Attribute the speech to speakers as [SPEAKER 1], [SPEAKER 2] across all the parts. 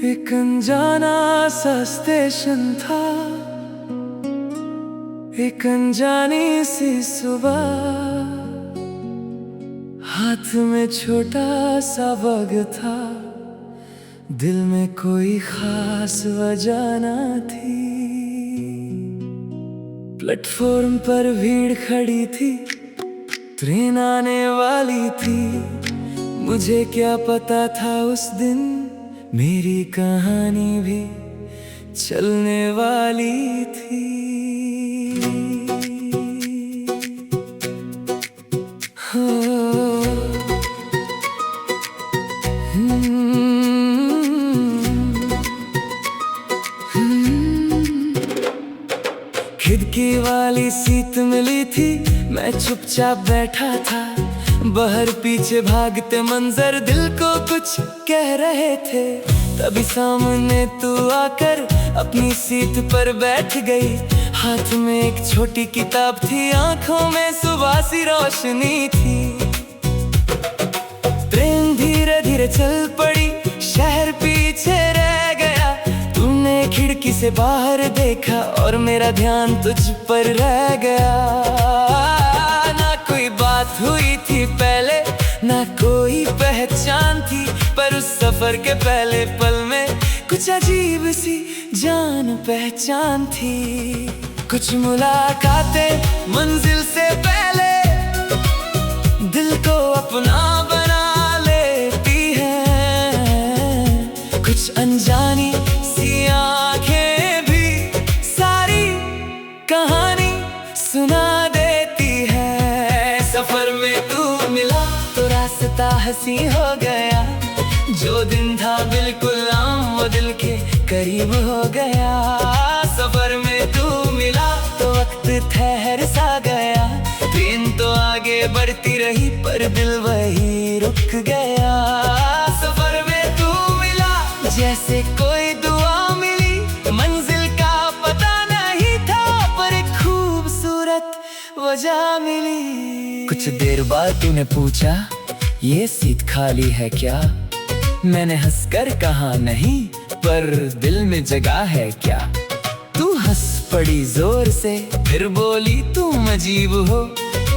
[SPEAKER 1] एक अनजाना सा स्टेशन था, एक अनजानी सी सुबह, हाथ में छोटा सा बग था, दिल में कोई खास वजह न थी। प्लेटफॉर्म पर भीड़ खड़ी थी, ट्रेन आने वाली थी। मुझे क्या पता था उस दिन मेरी कहानी भी चलने वाली थी। खिड़की वाली सीट मिली थी, मैं चुपचाप बैठा था। बाहर पीछे भागते मंजर दिल को कुछ कह रहे थे। तभी सामने तू आकर अपनी सीट पर बैठ गई। हाथ में एक छोटी किताब थी, आंखों में सुबह सी रोशनी थी। ट्रेन धीरे धीरे चल पड़ी, शहर पीछे रह गया। तूने खिड़की से बाहर देखा और मेरा ध्यान तुझ पर रह गया। ना कोई बात हुई थी पहले, ना कोई पहचान थी, पर उस सफर के पहले पल में कुछ अजीब सी जान पहचान थी। कुछ मुलाकातें मंजिल से पहले दिल को अपना बना लेती हैं। कुछ अनजानी सी आंखें भी सारी कहानी सुना देती है। सफर में तू मिला तो रास्ता हंसी हो गया। जो दिन था बिल्कुल आम वो दिल के करीब हो गया। सफर में तू मिला तो वक्त ठहर सा गया। ट्रेन तो आगे बढ़ती रही पर दिल वही रुक गया। सफर में तू मिला जैसे कोई दुआ मिली, मंजिल का पता नहीं था पर एक खूबसूरत वजह मिली। कुछ देर बाद तूने पूछा, ये सीट खाली है क्या? मैंने हंसकर कहा नहीं, पर दिल में जगह है क्या? तू हंस पड़ी जोर से, फिर बोली तुम अजीब हो।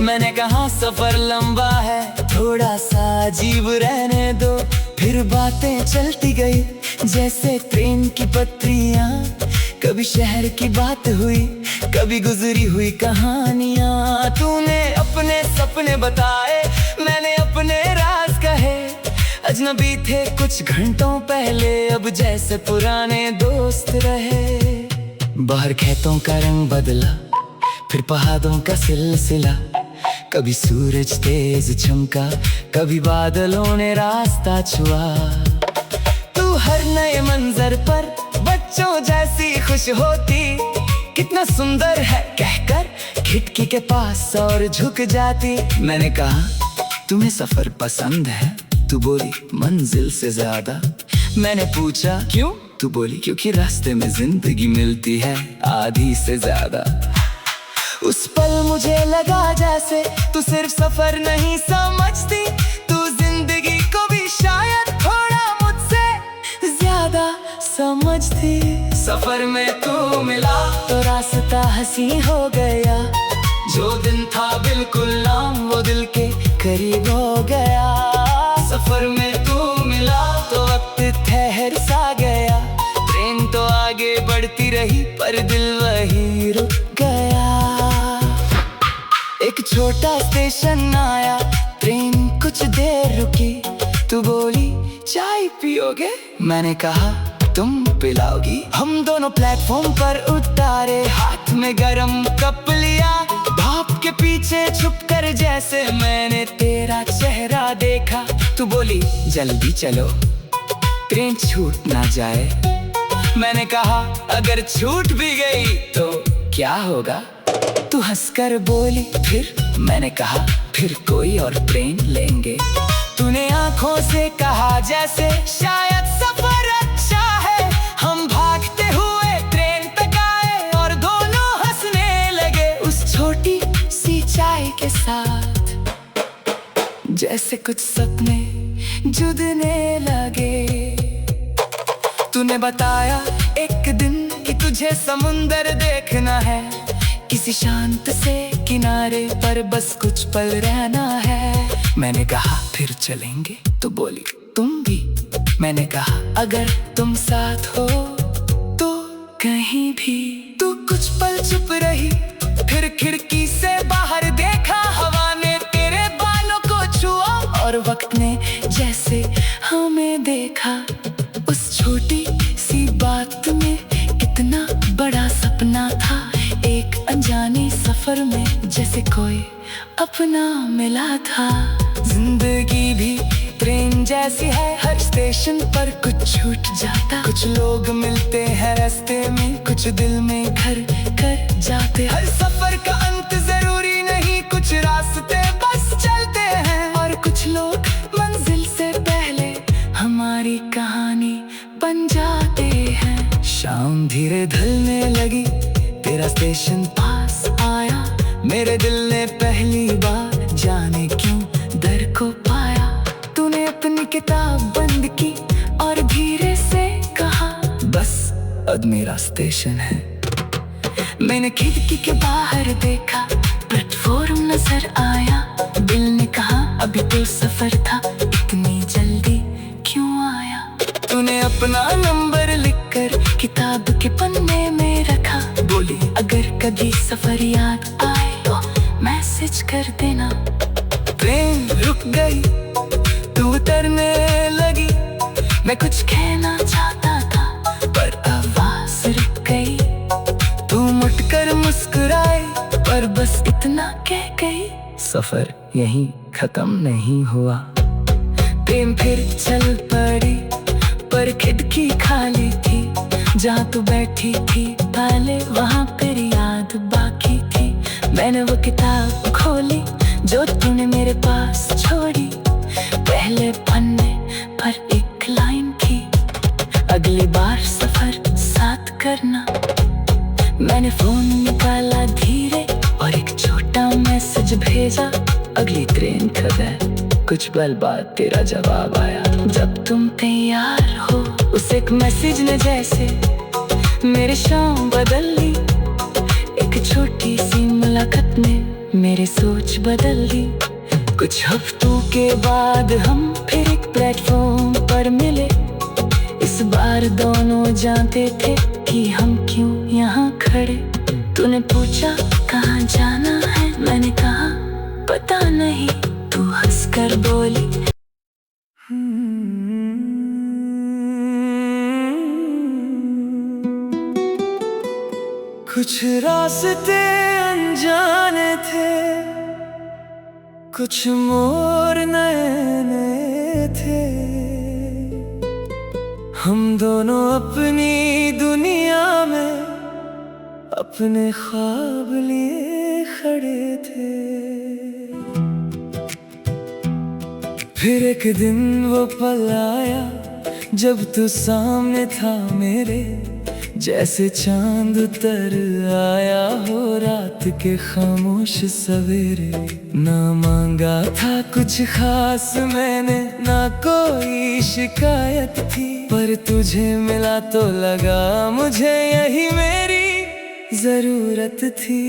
[SPEAKER 1] मैंने कहा सफर लंबा है, थोड़ा सा अजीब रहने दो। फिर बातें चलती गई जैसे ट्रेन की पटरियां। कभी शहर की बात हुई, कभी गुजरी हुई कहानियां। तूने अपने सपने बताए, मैंने अपने राज कहे। अजनबी थे कुछ घंटों पहले, अब जैसे पुराने दोस्त रहे। बाहर खेतों का रंग बदला, फिर पहाड़ों का सिलसिला। कभी सूरज तेज चमका, कभी बादलों ने रास्ता छुआ। तू हर नए मंजर पर बच्चों जैसी खुश होती। कितना सुंदर है कहकर खिड़की के पास और झुक जाती। मैंने कहा तुम्हें सफर पसंद है? तू बोली मंजिल से ज्यादा। मैंने पूछा क्यों? तू बोली क्योंकि रास्ते में जिंदगी मिलती है आधी से ज्यादा। उस पल मुझे लगा जैसे तू सिर्फ सफर नहीं समझती, तू जिंदगी को भी शायद थोड़ा मुझसे ज्यादा समझती। सफर में तू मिला तो रास्ता हंसी हो गया। जो दिन था बिल्कुल आम वो दिल के करीब हो गया। सफर में तू मिला तो वक्त ठहर सा गया। ट्रेन तो आगे बढ़ती रही पर दिल वही रुक गया। एक छोटा स्टेशन आया, ट्रेन कुछ देर रुकी। तू बोली चाय पियोगे? मैंने कहा तुम पिलाओगी? हम दोनों प्लेटफॉर्म पर उतारे, हाथ में गरम कप लिया। भाप के पीछे छुपकर जैसे मैंने तेरा चेहरा देखा। तू बोली जल्दी चलो, ट्रेन छूट ना जाए। मैंने कहा अगर छूट भी गई तो क्या होगा? तू हंसकर बोली फिर? मैंने कहा फिर कोई और ट्रेन लेंगे। तूने आंखों से कहा जैसे शायद सफर अच्छा है। हम भागते हुए ट्रेन तक आए और दोनों हंसने लगे उस छोटी सी चाय के साथ। जैसे कुछ सपने जुड़ने लगे। तू तूने बताया एक दिन कि तुझे समुंदर देखना है, किसी शांत से किनारे पर बस कुछ पल रहना है। मैंने कहा फिर चलेंगे, तो बोली तुम भी। मैंने कहा अगर तुम साथ हो तो कहीं भी। तू कुछ पल चुप रही, फिर खिड़की से बाहर देखा, हवा ने तेरे बालों को छुआ और वक्त ने जैसे हमें देखा। उस छोटी सी बात में कितना बड़ा सपना था, एक अनजाने सफर में जैसे कोई अपना मिला था। जिंदगी भी ट्रेन जैसी है, हर स्टेशन पर कुछ छूट जाता, कुछ लोग मिलते हैं रास्ते में, कुछ दिल में घर कर जाते। हर सफर का अंत जरूरी नहीं, कुछ रास्ते बस चलते हैं, और कुछ लोग मंजिल से पहले हमारी कहानी बन जाते हैं। शाम धीरे ढलने लगी, तेरा स्टेशन पास आया, मेरे दिल ने पहली बार जाने क्यों डर को पाया। तूने अपनी किताब बंद की और धीरे से कहा बस अब मेरा स्टेशन है। मैंने खिड़की के बाहर देखा, प्लेटफॉर्म नजर आया, दिल ने कहा अभी तो सफर था, इतनी जल्दी क्यों आया। तूने अपना नंबर लिखकर किताब के पन्ने में रखा, बोली अगर कभी सफर याद आए तो मैसेज कर देना। ट्रेन रुक गई, तू उतरने लगी, मैं कुछ कहना चाहता था पर आवाज रुक गई। तू मुड़कर मुस्कुराए पर बस इतना कह गई, सफर यहीं खत्म नहीं हुआ। ट्रेन फिर चल पड़ी पर खिड़की खाली थी, जहाँ तू बैठी थी पहले वहाँ पर याद बाकी थी। मैंने वो किताब खोली जो तूने मेरे पास छोड़ी, पहले पन्ने पर एक लाइन थी, अगली बार सफर साथ करना। मैंने फोन निकाला धीरे और एक छोटा मैसेज भेजा, अगली ट्रेन कब है? कुछ पल बाद तेरा जवाब आया, जब तुम तैयार हो। उस एक मैसेज ने जैसे मेरी शाम बदल ली, एक छोटी सी मुलाकात ने मेरी सोच बदल दी। कुछ हफ्तों के बाद हम फिर एक प्लेटफॉर्म पर मिले, इस बार दोनों जानते थे कि हम क्यों यहाँ खड़े। तूने पूछा कहाँ जाना है, मैंने कहा पता नहीं, तू हंसकर बोली कुछ रास्ते अनजाने थे, कुछ मोड़ नए थे, हम दोनों अपनी दुनिया में अपने ख्वाब लिए खड़े थे। फिर एक दिन वो पल आया जब तू सामने था मेरे, जैसे चांद उतर आया हो रात के खामोश सवेरे। ना मांगा था कुछ खास मैंने, ना कोई शिकायत थी, पर तुझे मिला तो लगा मुझे यही मेरी जरूरत थी।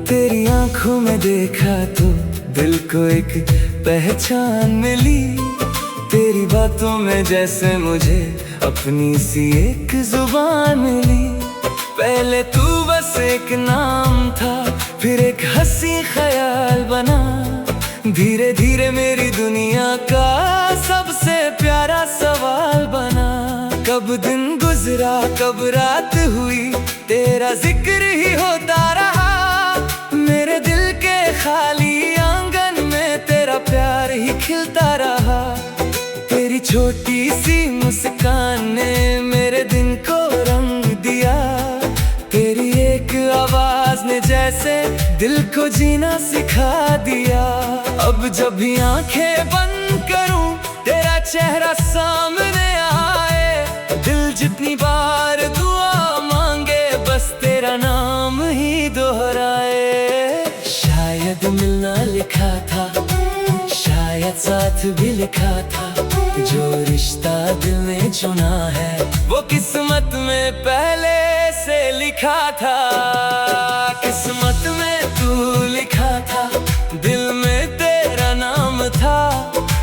[SPEAKER 1] तेरी आंखों में देखा तो दिल को एक पहचान मिली, तेरी बातों में जैसे मुझे अपनी सी एक जुबान मिली। पहले तू बस एक नाम था, फिर एक हंसी ख्याल बना, धीरे धीरे मेरी दुनिया का सबसे प्यारा सवाल बना। कब दिन गुजरा कब रात हुई, तेरा जिक्र ही होता रहा, मेरे दिल के खाली आंगन में तेरा प्यार ही खिलता रहा। तेरी छोटी सी मुस्कान ने मेरे दिन को रंग दिया, तेरी एक आवाज ने जैसे दिल को जीना सिखा दिया। अब जब भी आंखें बंद करूं तेरा चेहरा सामने आए, दिल जितनी बार शायद साथ भी लिखा था, जो रिश्ता दिल ने चुना है वो किस्मत में पहले से लिखा था। किस्मत में तू लिखा था, दिल में तेरा नाम था,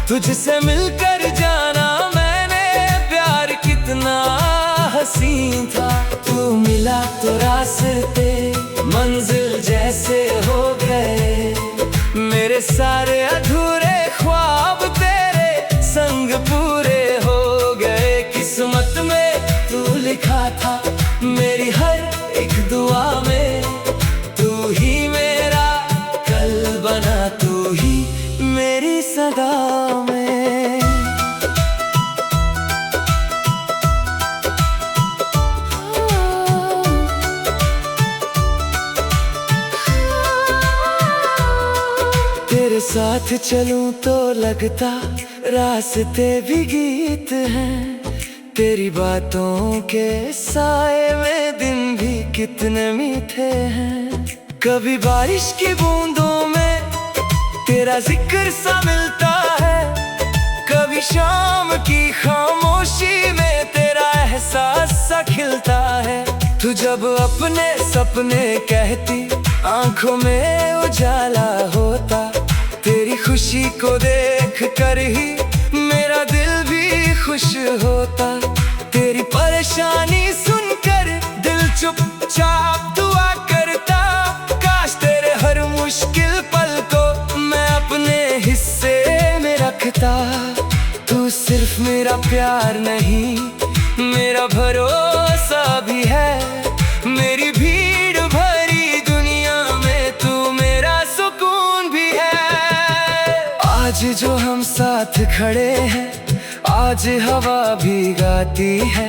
[SPEAKER 1] तुझसे मिलकर जाना मैंने प्यार कितना हसीन था। तू मिला तो रास्ते मंजिल जैसे हो गए, मेरे सारे अधूरे ख्वाब तेरे संग पूरे हो गए। किस्मत में तू लिखा था, मेरी हर एक दुआ में तू ही मेरा कल बना, तू ही मेरी सदा में। तेरे साथ चलूं तो लगता रास्ते भी गीत हैं, तेरी बातों के साए में दिन भी कितने मीठे हैं। कभी बारिश की बूंदों में तेरा जिक्र सा मिलता है, कभी शाम की खामोशी में तेरा एहसास सा खिलता है। तू जब अपने सपने कहती आंखों में उजाला होता, तेरी खुशी को देख कर ही मेरा दिल भी खुश होता। तेरी परेशानी सुनकर दिल चुपचाप दुआ करता, काश तेरे हर मुश्किल पल को मैं अपने हिस्से में रखता। तू सिर्फ मेरा प्यार नहीं, मेरा भरोसा भी है, मेरी भीड़ भरी दुनिया में तू मेरा सुकून भी है। आज जो हम साथ खड़े हैं, आज हवा भी गाती है,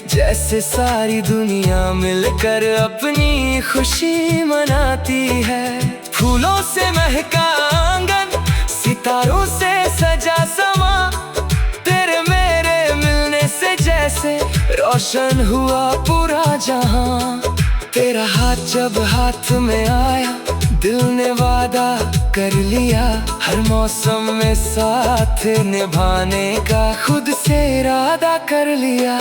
[SPEAKER 1] जैसे सारी दुनिया मिलकर अपनी खुशी मनाती है। फूलों से महका आंगन, सितारों से सजा समा, तेरे मेरे मिलने से जैसे रोशन हुआ पूरा जहां। तेरा हाथ जब हाथ में आया, दिल ने वादा कर लिया, हर मौसम में साथ निभाने का खुद से इरादा कर लिया।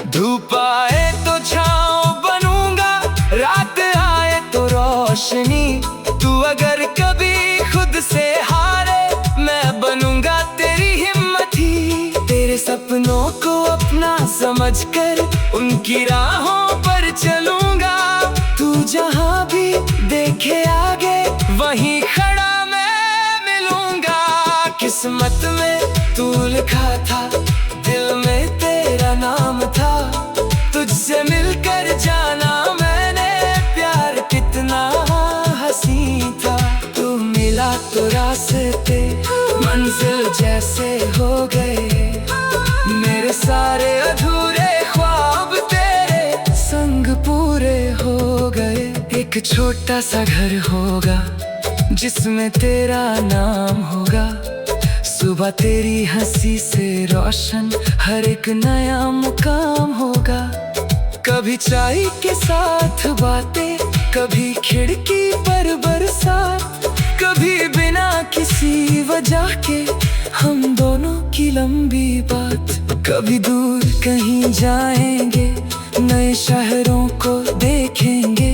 [SPEAKER 1] धूप आए तो छाँव बनूंगा, रात आए तो रोशनी, तू अगर कभी खुद से हारे मैं बनूंगा तेरी हिम्मत ही। तेरे सपनों को अपना समझकर उनकी राहों पर चलूंगा, तू जहां भी देखे आगे वहीं खड़ा मैं मिलूंगा। किस्मत में तू लिखा था, दिल में तेरा नाम था, तुझसे मिलकर जाना मैंने प्यार कितना हसीन था। तू मिला तो रास्ते मंजिल जैसे हो गए, मेरे सारे अधूरे ख्वाब तेरे संग पूरे हो गए। एक छोटा सा घर होगा जिसमें तेरा नाम होगा, सुबह तेरी हंसी से रोशन हर एक नया मुकाम होगा। कभी चाय के साथ बातें, कभी खिड़की पर बरसात, कभी बिना किसी वजह के हम दोनों की लंबी बात। कभी दूर कहीं जाएंगे, नए शहरों को देखेंगे,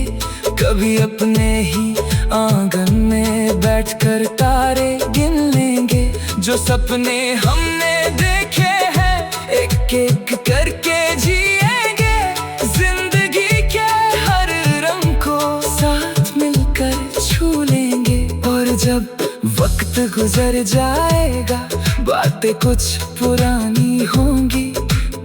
[SPEAKER 1] कभी अपने ही आंगन में बैठकर तारे गिन लेंगे। जो सपने हमने देखे हैं एक एक करके जिएंगे, जिंदगी के हर रंग को साथ मिलकर छू लेंगे। और जब वक्त गुजर जाएगा, बातें कुछ पुरानी होंगी,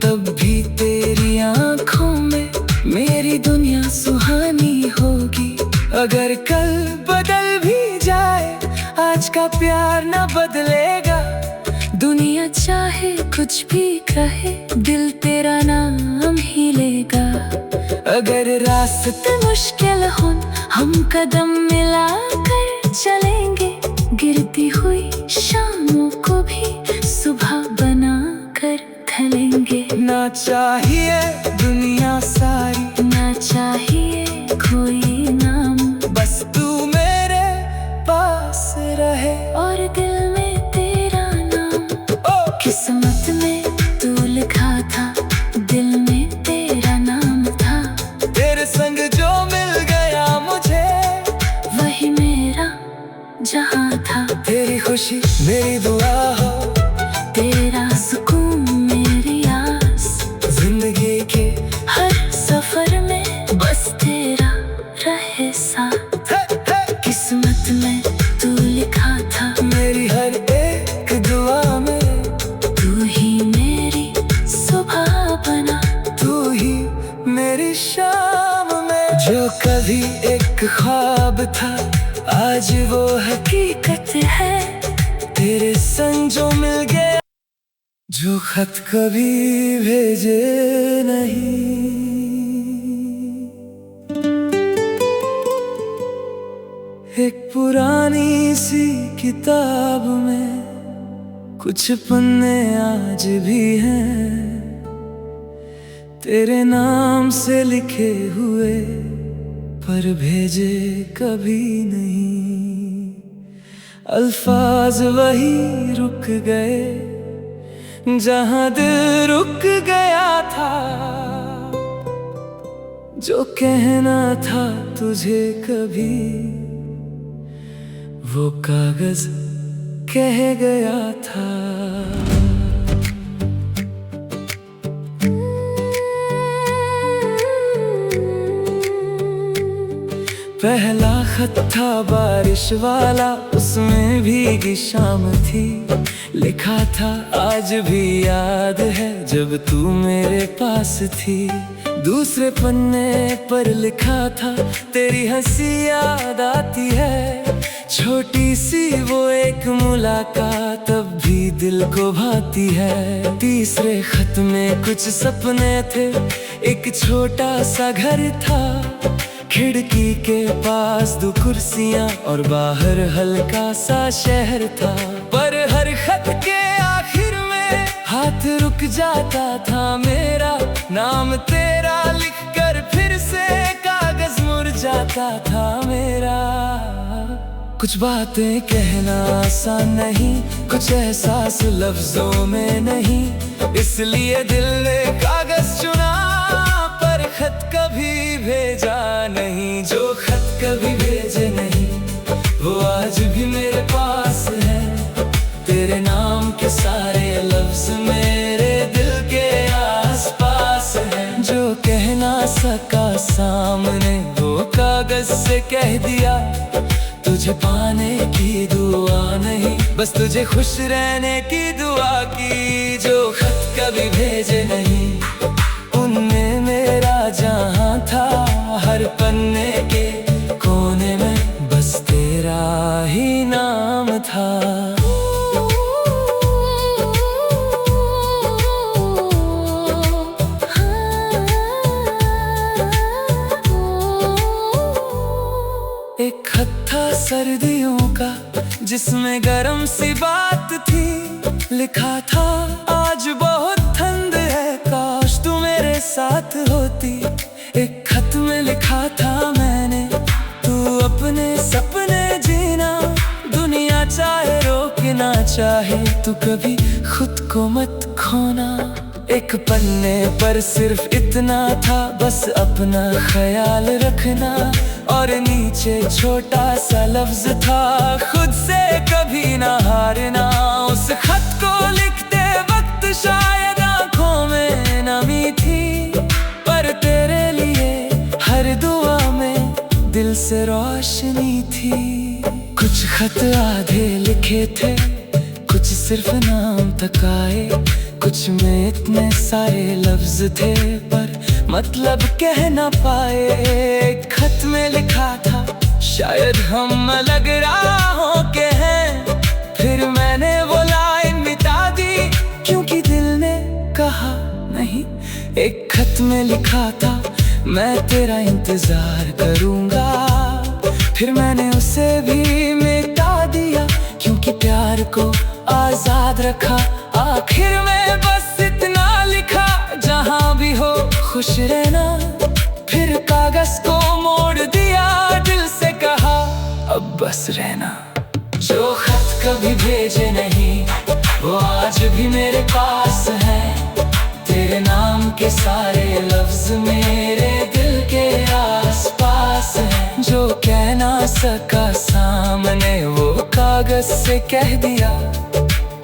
[SPEAKER 1] तब भी तेरी आंखों में मेरी दुनिया सुहानी होगी। अगर कल बदल भी जाए, आज का प्यार न बदलेगा। दुनिया चाहे कुछ भी कहे, दिल तेरा नाम ही लेगा। अगर रास्ते मुश्किल हो, हम कदम मिलाकर चलेंगे, गिरती हुई शामों को भी सुबह बना कर ढलेंगे। ना चाहिए दुनिया सारी, ना चाहिए कोई नाम, बस तू मेरे पास रहे और दिल में तेरा
[SPEAKER 2] किस्मत में तू लिखा था, दिल में तेरा नाम था।
[SPEAKER 1] तेरे संग जो मिल गया मुझे,
[SPEAKER 2] वही मेरा जहां था।
[SPEAKER 1] तेरी खुशी मेरी दुआ हो,
[SPEAKER 2] तेरा सुकून मेरी आस।
[SPEAKER 1] जिंदगी के
[SPEAKER 2] हर सफर में बस तेरा रहे साथ। किस्मत में तू लिखा था,
[SPEAKER 1] मेरी हर एक दुआ में
[SPEAKER 2] तू ही मेरी सुबह बना।
[SPEAKER 1] तू ही मेरी शाम में। जो कभी एक ख्वाब था, आज वो हकीकत है। तेरे संग जो मिल गया, जो खत कभी भेजे नहीं। एक पुरानी सी किताब में कुछ पन्ने आज भी हैं, तेरे नाम से लिखे हुए, पर भेजे कभी नहीं। अल्फाज वही रुक गए जहां दिल रुक गया था। जो कहना था तुझे कभी, वो कागज कह गया था। पहला खत था बारिश वाला, उसमें भीगी शाम थी। लिखा था आज भी याद है, जब तू मेरे पास थी। दूसरे पन्ने पर लिखा था, तेरी हंसी याद आती है। छोटी सी वो एक मुलाकात अब भी दिल को भाती है। तीसरे खत में कुछ सपने थे, एक छोटा सा घर था। खिड़की के पास 2 कुर्सियां और बाहर हल्का सा शहर था। पर हर खत के आखिर में हाथ रुक जाता था मेरा। नाम तेरा लिखकर फिर से कागज मुरझाता था मेरा। कुछ बातें कहना आसान नहीं, कुछ एहसास लफ्जों में नहीं। इसलिए दिल ने कागज चुना, पर खत कभी भेजा नहीं। जो खत कभी भेजे नहीं, वो आज भी मेरे पास है। तेरे नाम के सारे लफ्ज मेरे दिल के आसपास हैं। जो कह ना सका सामने, वो कागज से कह दिया। तुझे पाने की दुआ नहीं, बस तुझे खुश रहने की दुआ की। जो खत कभी भेजे नहीं, उनमें मेरा जहां था। हर पन्ने के कोने में बस तेरा ही नाम था। एक खत था सर्दियों का, जिसमें गरम सी बात थी। लिखा था आज बहुत ठंड है, काश तू मेरे साथ होती। एक खत में लिखा था मैंने, तू अपने सपने जीना। दुनिया चाहे रोके ना चाहे, तू कभी खुद को मत खोना। एक पन्ने पर सिर्फ इतना था, बस अपना ख्याल रखना। और नीचे छोटा सा लफ्ज था, खुद से कभी ना हारना। उस खत को लिखते वक्त शायद आंखों में नमी थी, पर तेरे लिए हर दुआ में दिल से रोशनी थी। कुछ खत आधे लिखे थे, कुछ सिर्फ नाम तक आए। कुछ में इतने सारे लफ्ज थे, पर मतलब कह ना पाए। एक खत में लिखा था, शायद हम अलग राहों के हैं। फिर मैंने वो लाइन मिटा दी, क्योंकि दिल ने कहा नहीं। एक खत में लिखा था, मैं तेरा इंतजार करूंगा। फिर मैंने उसे भी मिटा दिया, क्योंकि प्यार को आजाद रखा। आखिर में बस इतना लिखा, जहां भी हो खुश रहना। फिर कागज को मोड़ दिया, दिल से कहा अब बस रहना। जो खत कभी भेजे नहीं, वो आज भी मेरे पास है। तेरे नाम के सारे लफ्ज मेरे दिल के आसपास हैं। जो कह ना सका सामने वो कागज से कह दिया।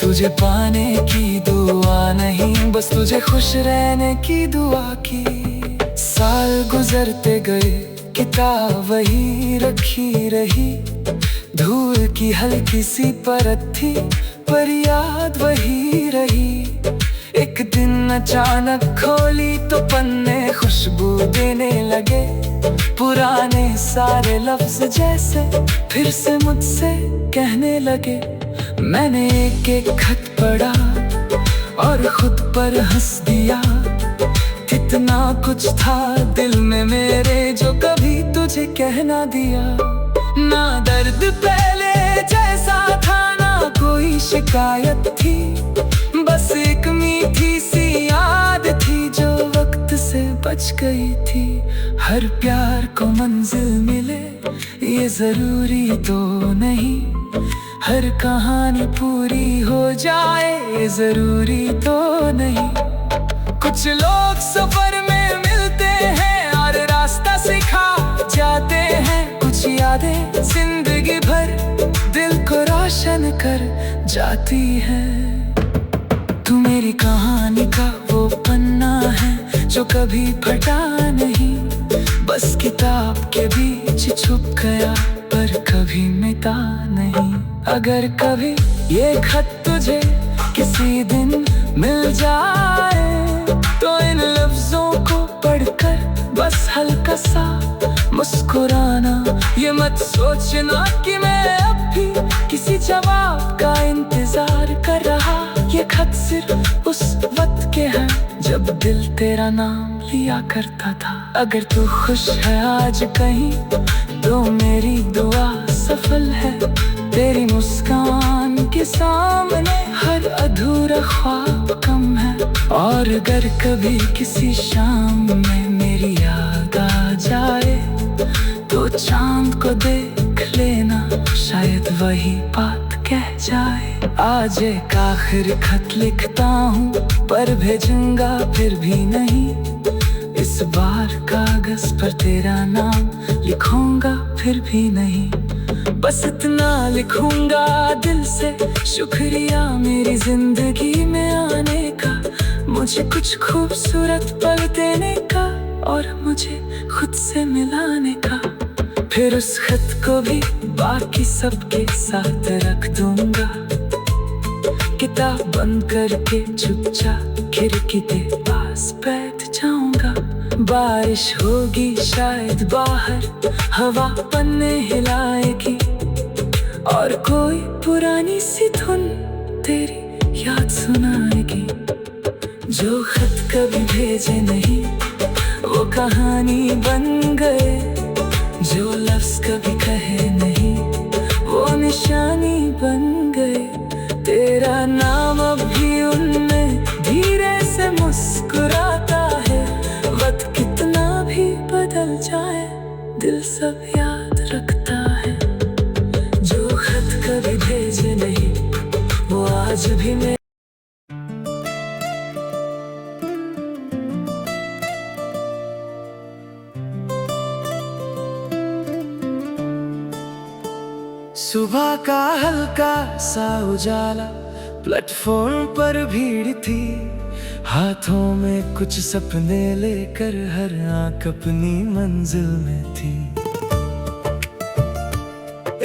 [SPEAKER 1] तुझे पाने की दुआ नहीं, बस तुझे खुश रहने की दुआ की। साल गुजरते गए, किताब वही रखी रही। धूल की हल्की सी परत थी, पर याद वही रही। एक दिन अचानक खोली तो पन्ने खुशबू देने लगे। पुराने सारे लफ्ज जैसे फिर से मुझसे कहने लगे। मैंने एक एक खत पढ़ा और खुद पर हंस दिया। कितना कुछ था दिल में मेरे जो कभी तुझे कह ना दिया। ना दर्द पहले जैसा था, ना कोई शिकायत थी। बस एक मीठी सी याद थी जो वक्त से बच गई थी। हर प्यार को मंजिल मिले ये जरूरी तो नहीं। हर कहानी पूरी हो जाए ये जरूरी तो नहीं। कुछ लोग सफर में मिलते हैं और रास्ता सिखा जाते हैं। कुछ यादें जिंदगी भर दिल को रोशन कर जाती है। तू मेरी कहानी का वो पन्ना है जो कभी फटा नहीं। बस किताब के बीच छुप गया पर कभी मिटा नहीं। अगर कभी ये खत तुझे किसी दिन मिल जाए तो इन लफ्जों को पढ़कर बस हल्का सा मुस्कुराना। ये मत सोचना कि मैं अब भी किसी जवाब का इंतजार कर रहा। ये खत सिर्फ उस वक्त के हैं जब दिल तेरा नाम लिया करता था। अगर तू खुश है आज कहीं तो मेरी दुआ सफल है। तेरी मुस्कान के सामने हर अधूरा ख्वाब कम है। और अगर कभी किसी शाम में मेरी याद आ जाए तो चांद को देख लेना, शायद वही बात कह जाए। आज एक आखिरी खत लिखता हूँ पर भेजूंगा फिर भी नहीं। इस बार कागज पर तेरा नाम लिखूंगा फिर भी नहीं। बस इतना लिखूंगा दिल से, शुक्रिया मेरी जिंदगी में आने का। मुझे कुछ खूबसूरत पल देने का और मुझे खुद से मिलाने का। फिर उस खत को भी बाकी सबके साथ रख दूंगा। किताब बंद करके चुपचाप खिड़की के पास बैठ जाऊंगा। बारिश होगी शायद बाहर, हवा पन्ने हिलाएगी और कोई पुरानी सी धुन तेरी याद सुनाएगी। जो खत कभी भेजे नहीं वो कहानी बन गए। जो लफ्ज कभी कहे नहीं वो निशानी बन गए। तेरा नाम अब भी उनमें धीरे से मुस्कुराता है। वक्त कितना भी बदल जाए दिल सब याद रखता है। जो खत कभी भेजे नहीं वो आज भी मैं। सुबह का हल्का सा उजाला, प्लेटफॉर्म पर भीड़ थी। हाथों में कुछ सपने लेकर हर आंख अपनी मंजिल में थी।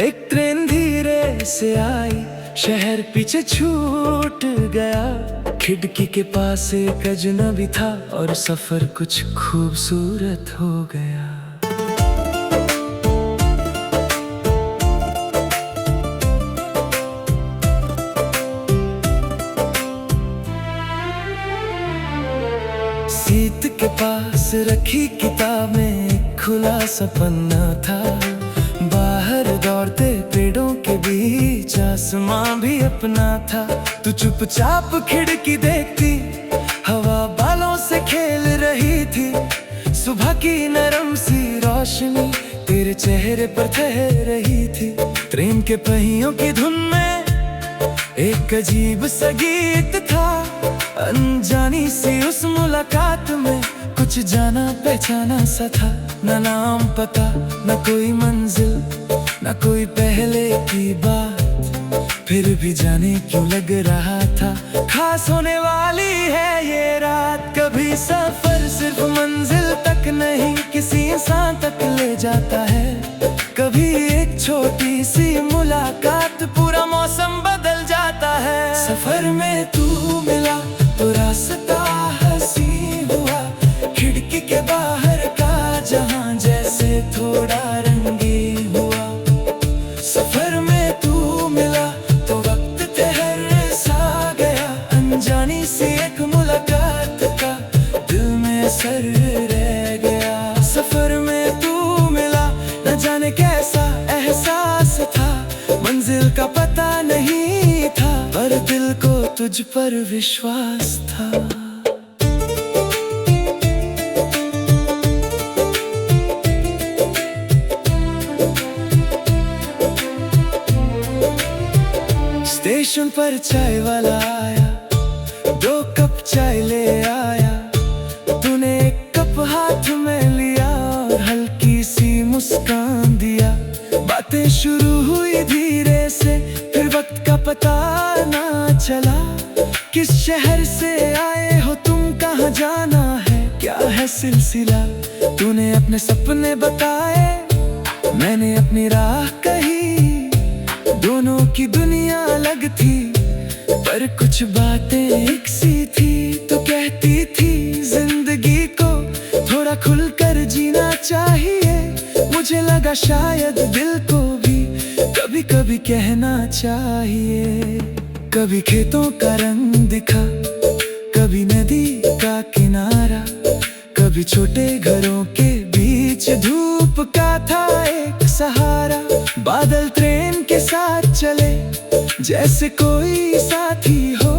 [SPEAKER 1] एक ट्रेन धीरे से आई, शहर पीछे छूट गया। खिड़की के पास एक अजनबी था और सफर कुछ खूबसूरत हो गया। सीट के पास रखी किताब में एक खुला सा पन्ना था। बाहर दौड़ते पेड़ों के बीच आसमां भी अपना था। तू चुपचाप खिड़की देखती, हवा बालों से खेल रही थी। सुबह की नरम सी रोशनी तेरे चेहरे पर ठहर रही थी। ट्रेन के पहियों की धुन में एक अजीब सा गीत था, अनजानी सी उस मुलाकात में कुछ जाना पहचाना सा था। न नाम पता, न कोई मंजिल, न कोई पहले की बात, फिर भी जाने क्यों लग रहा था खास होने वाली है ये रात। कभी सफर सिर्फ मंजिल तक नहीं, किसी इंसान तक ले जाता है। कभी एक छोटी सी मुलाकात पूरा मौसम बदल जाता है। सफर में तू मिला तो रास्ता हंसी हुआ, खिड़की के बाहर का जहां जैसे थोड़ा रंगी हुआ। सफर में तू मिला तो वक्त ठहर सा गया, अनजानी सी एक मुलाकात का दिल में असर रह गया। सफर में तू मिला, न जाने कैसा एहसास था, मंजिल का पता नहीं था, पर दिल को तुझ पर विश्वास था। स्टेशन पर चाय वाला आया, 2 कप चाय ले आया। तूने एक कप हाथ में लिया और हल्की सी मुस्कान दिया। बातें शुरू हुई धीरे से, फिर वक्त का पता ना चला। किस शहर से आए हो तुम, कहाँ जाना है, क्या है सिलसिला। तूने अपने सपने बताए, मैंने अपनी राह कही। दोनों की दुनिया अलग थी, पर कुछ बातें एक सी थी। तो कहती थी जिंदगी को थोड़ा खुलकर जीना चाहिए। मुझे लगा शायद दिल को भी कभी कभी कहना चाहिए। कभी खेतों का रंग दिखा, कभी नदी का किनारा, कभी छोटे घरों के बीच धूप का था एक सहारा। बादल ट्रेन के साथ चले जैसे कोई साथी हो,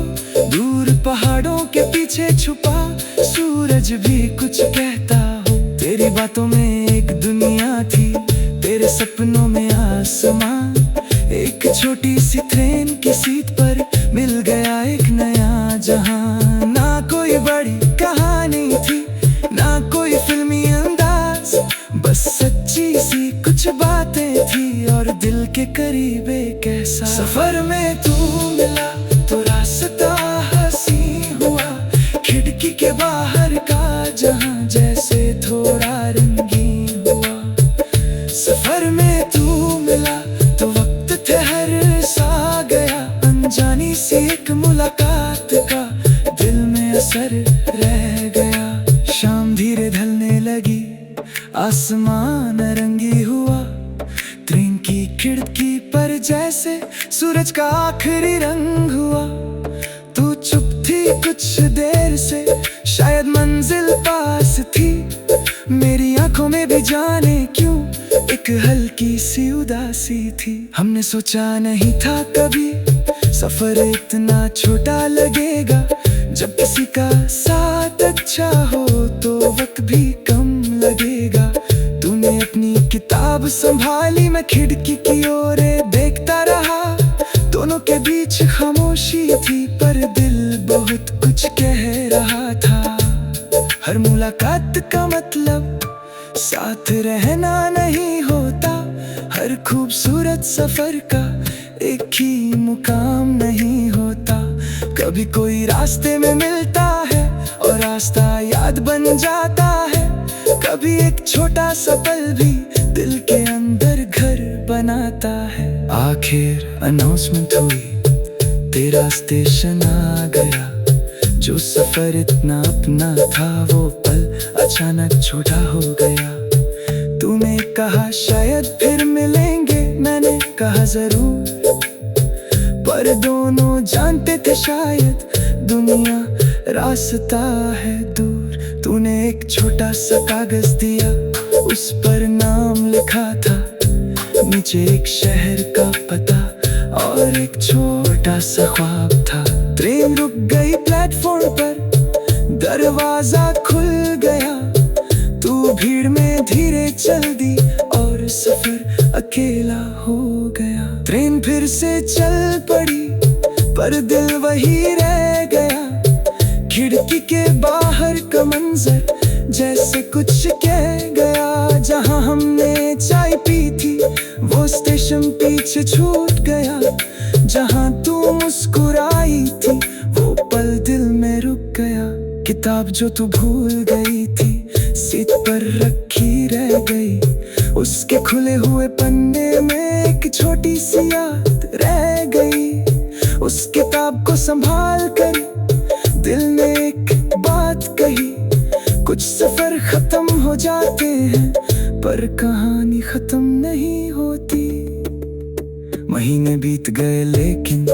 [SPEAKER 1] दूर पहाड़ों के पीछे छुपा सूरज भी कुछ कहता हो। तेरी बातों में एक दुनिया थी, तेरे सपनों में आसमां। एक छोटी सी ट्रेन की सीट पर मिल गया एक नया जहां। ना कोई बड़ी कहानी थी, ना कोई फिल्मी अंदाज, बस सच्ची सी कुछ बातें थी और दिल के करीब एक एहसास। सफर में तू मिला तो रास्ता हंसी हुआ, खिड़की के बाहर का जहां जैसे थोड़ा रंगीन हुआ। सफर में तू मिला तो वक्त ठहर सा गया, अनजानी सी एक मुलाकात का दिल में असर रह गया। शाम धीरे ढलने लगी, आसमान रंगी हुआ। ट्रेन की खिड़की पर जैसे सूरज का आखिरी रंग हुआ। तू चुप थी कुछ देर से, शायद मंजिल पास थी। मेरी आंखों में भी जाने क्यों एक हल्की सी उदासी थी। हमने सोचा नहीं था कभी सफर इतना छोटा लगेगा। जब किसी का साथ अच्छा हो तो वक्त भी कम लगेगा। तूने अपनी किताब संभाली, मैं खिड़की की ओर देखता रहा। दोनों के बीच खामोशी थी, पर दिल बहुत कुछ कह रहा था। हर मुलाकात का मतलब साथ रहना नहीं होता। हर खूबसूरत सफर का एक ही मुकाम नहीं होता। कभी कोई रास्ते में मिलता है और रास्ता याद बन जाता है। कभी एक छोटा सा पल भी दिल के अंदर घर बनाता है। आखिर अनाउंसमेंट हुई, तेरा स्टेशन आ गया। जो सफर इतना अपना था वो पल अचानक छोटा हो गया। तूने कहा शायद फिर मिलेंगे, मैंने कहा जरूर, पर दोनों जानते थे शायद दुनिया रास्ता है दूर। तूने एक छोटा सा कागज दिया, उस पर नाम लिखा था। नीचे एक शहर का पता और एक छोटा सा ख्वाब था। ट्रेन रुक गई प्लेटफॉर्म पर, दरवाजा खुल गया। तू भीड़ में धीरे चल दी और सफर अकेला हो गया। ट्रेन फिर से चल पड़ी, पर दिल वही रह गया। खिड़की के बाहर का मंजर जैसे कुछ कह गया। जहाँ हमने चाय पी थी वो स्टेशन पीछे छूट गया। जहाँ तू मुस्कुराई थी वो पल दिल में रुक गया। किताब जो तू भूल गई थी सीट पर रखी रह गई। उसके खुले हुए पन्ने में एक छोटी सी याद रह गई। उस किताब को संभाल कर दिल ने एक बात कही, कुछ सफर खत्म हो जाते हैं पर कहानी खत्म नहीं होती। महीने बीत गए लेकिन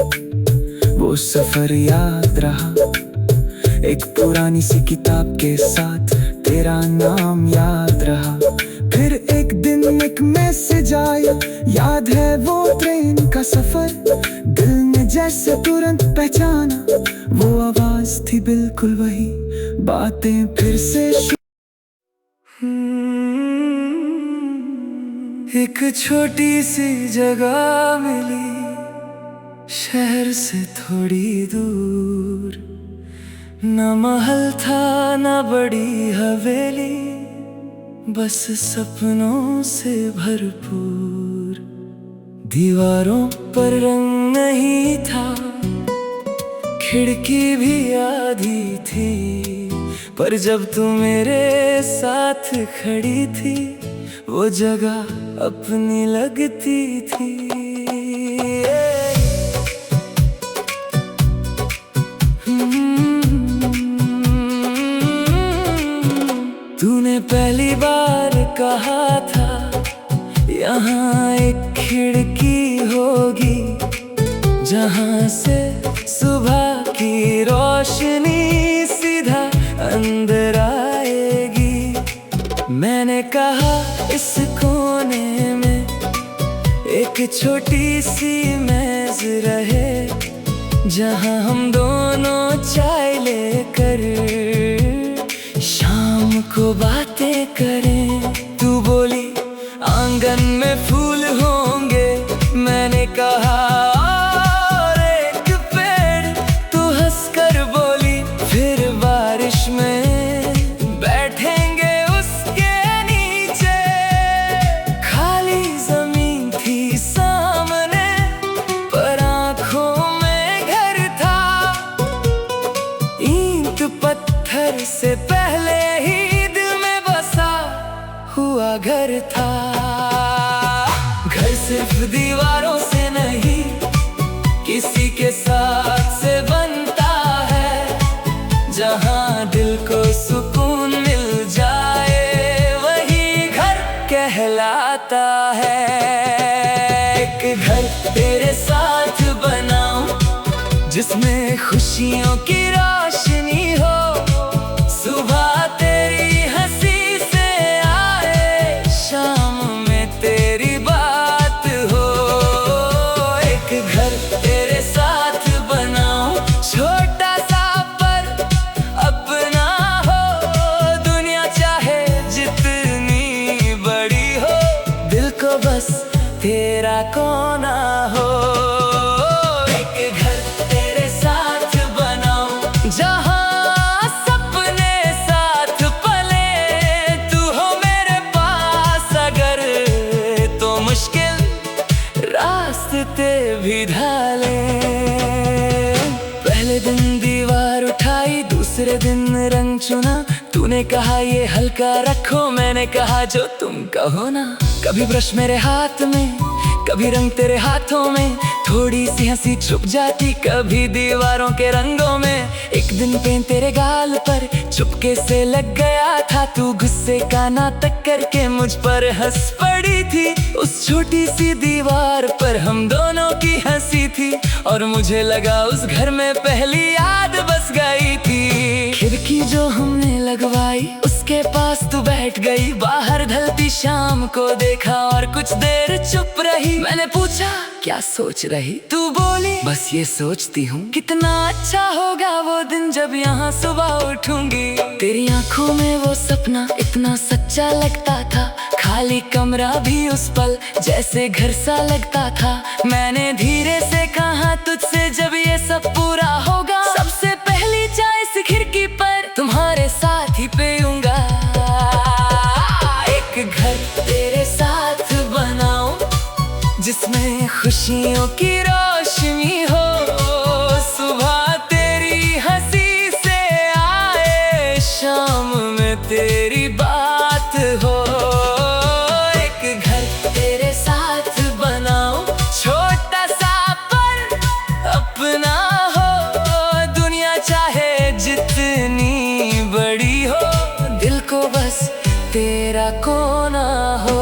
[SPEAKER 1] वो सफर याद रहा। एक पुरानी सी किताब के साथ तेरा नाम याद रहा। फिर एक दिन एक मैसेज आया, याद है वो ट्रेन का सफर। दिल ने जैसे तुरंत पहचाना, वो आवाज थी बिल्कुल वही। बातें फिर से एक छोटी सी जगह मिली शहर से थोड़ी दूर। न महल था न बड़ी हवेली, बस सपनों से भरपूर। दीवारों पर रंग नहीं था, खिड़की भी आधी थी, पर जब तू मेरे साथ खड़ी थी वो जगह अपनी लगती थी। तूने पहली बार कहा था यहाँ एक खिड़की होगी जहाँ से सुबह की रोशनी सीधा अंदर आएगी। मैंने कहा इस कोने में एक छोटी सी मेज रहे जहाँ हम दोनों चाय लेकर शाम को बातें करें। तू बोली आंगन में फूल होंगे, मैंने कहा और एक पेड़। तू हंसकर बोली फिर बारिश में बैठेंगे उसके नीचे। खाली जमीन थी सामने पर आँखों में घर था। ईंट पत्थर से पहले ही दिल में बसा हुआ घर था। घर सिर्फ दीवारों से नहीं किसी के साथ से बनता है। जहाँ दिल को सुकून मिल जाए वही घर कहलाता है। एक घर तेरे साथ बनाऊं जिसमें खुशियों की रोशनी हो। सुबह तेरी हंसी से आए, शाम में तेरी बात हो। एक घर तेरे साथ बनाऊं छोटा सा पर अपना हो। दुनिया चाहे जितनी बड़ी हो, दिल को बस तेरा कोना हो। एक घर तेरे साथ बनाऊं जहाँ रास्ते भी ढाले। पहले दिन दीवार उठाई, दूसरे दिन रंग चुना। तूने कहा ये हल्का रखो, मैंने कहा जो तुम कहो ना। कभी ब्रश मेरे हाथ में, कभी रंग तेरे हाथों में। थोड़ी सी हंसी छुप जाती कभी दीवारों के रंगों में। एक दिन पेन तेरे गाल पर चुपके से लग गया था। तू गुस्से का नाटक करके मुझ पर हंस पड़ी थी। उस छोटी सी दीवार पर हम दोनों की हंसी थी और मुझे लगा उस घर में पहली याद बस गई थी। खिड़की जो हमने लगवाई उसके पास तू बैठ गई। बाहर ढलती शाम को देखा और कुछ देर चुप रही। मैंने पूछा क्या सोच रही? तू बोली बस ये सोचती हूँ कितना अच्छा होगा वो दिन जब यहाँ सुबह उठूंगी। तेरी आंखों में वो सपना इतना सच्चा लगता था। खाली कमरा भी उस पल जैसे घर सा लगता था। मैंने धीरे से कहा तुझसे जब ये सब पूरा होगा। सबसे पहली चाय से खिड़की पर तुम्हारे साथ ही पीऊंगा। एक घर तेरे साथ बनाऊं जिसमें खुशियों की रोशनी हो। सुबह तेरी हंसी से आए, शाम में तेरी बात हो। एक घर तेरे साथ बनाऊं, छोटा सा पर अपना हो। दुनिया चाहे जितनी बड़ी हो, दिल को बस तेरा कोना हो।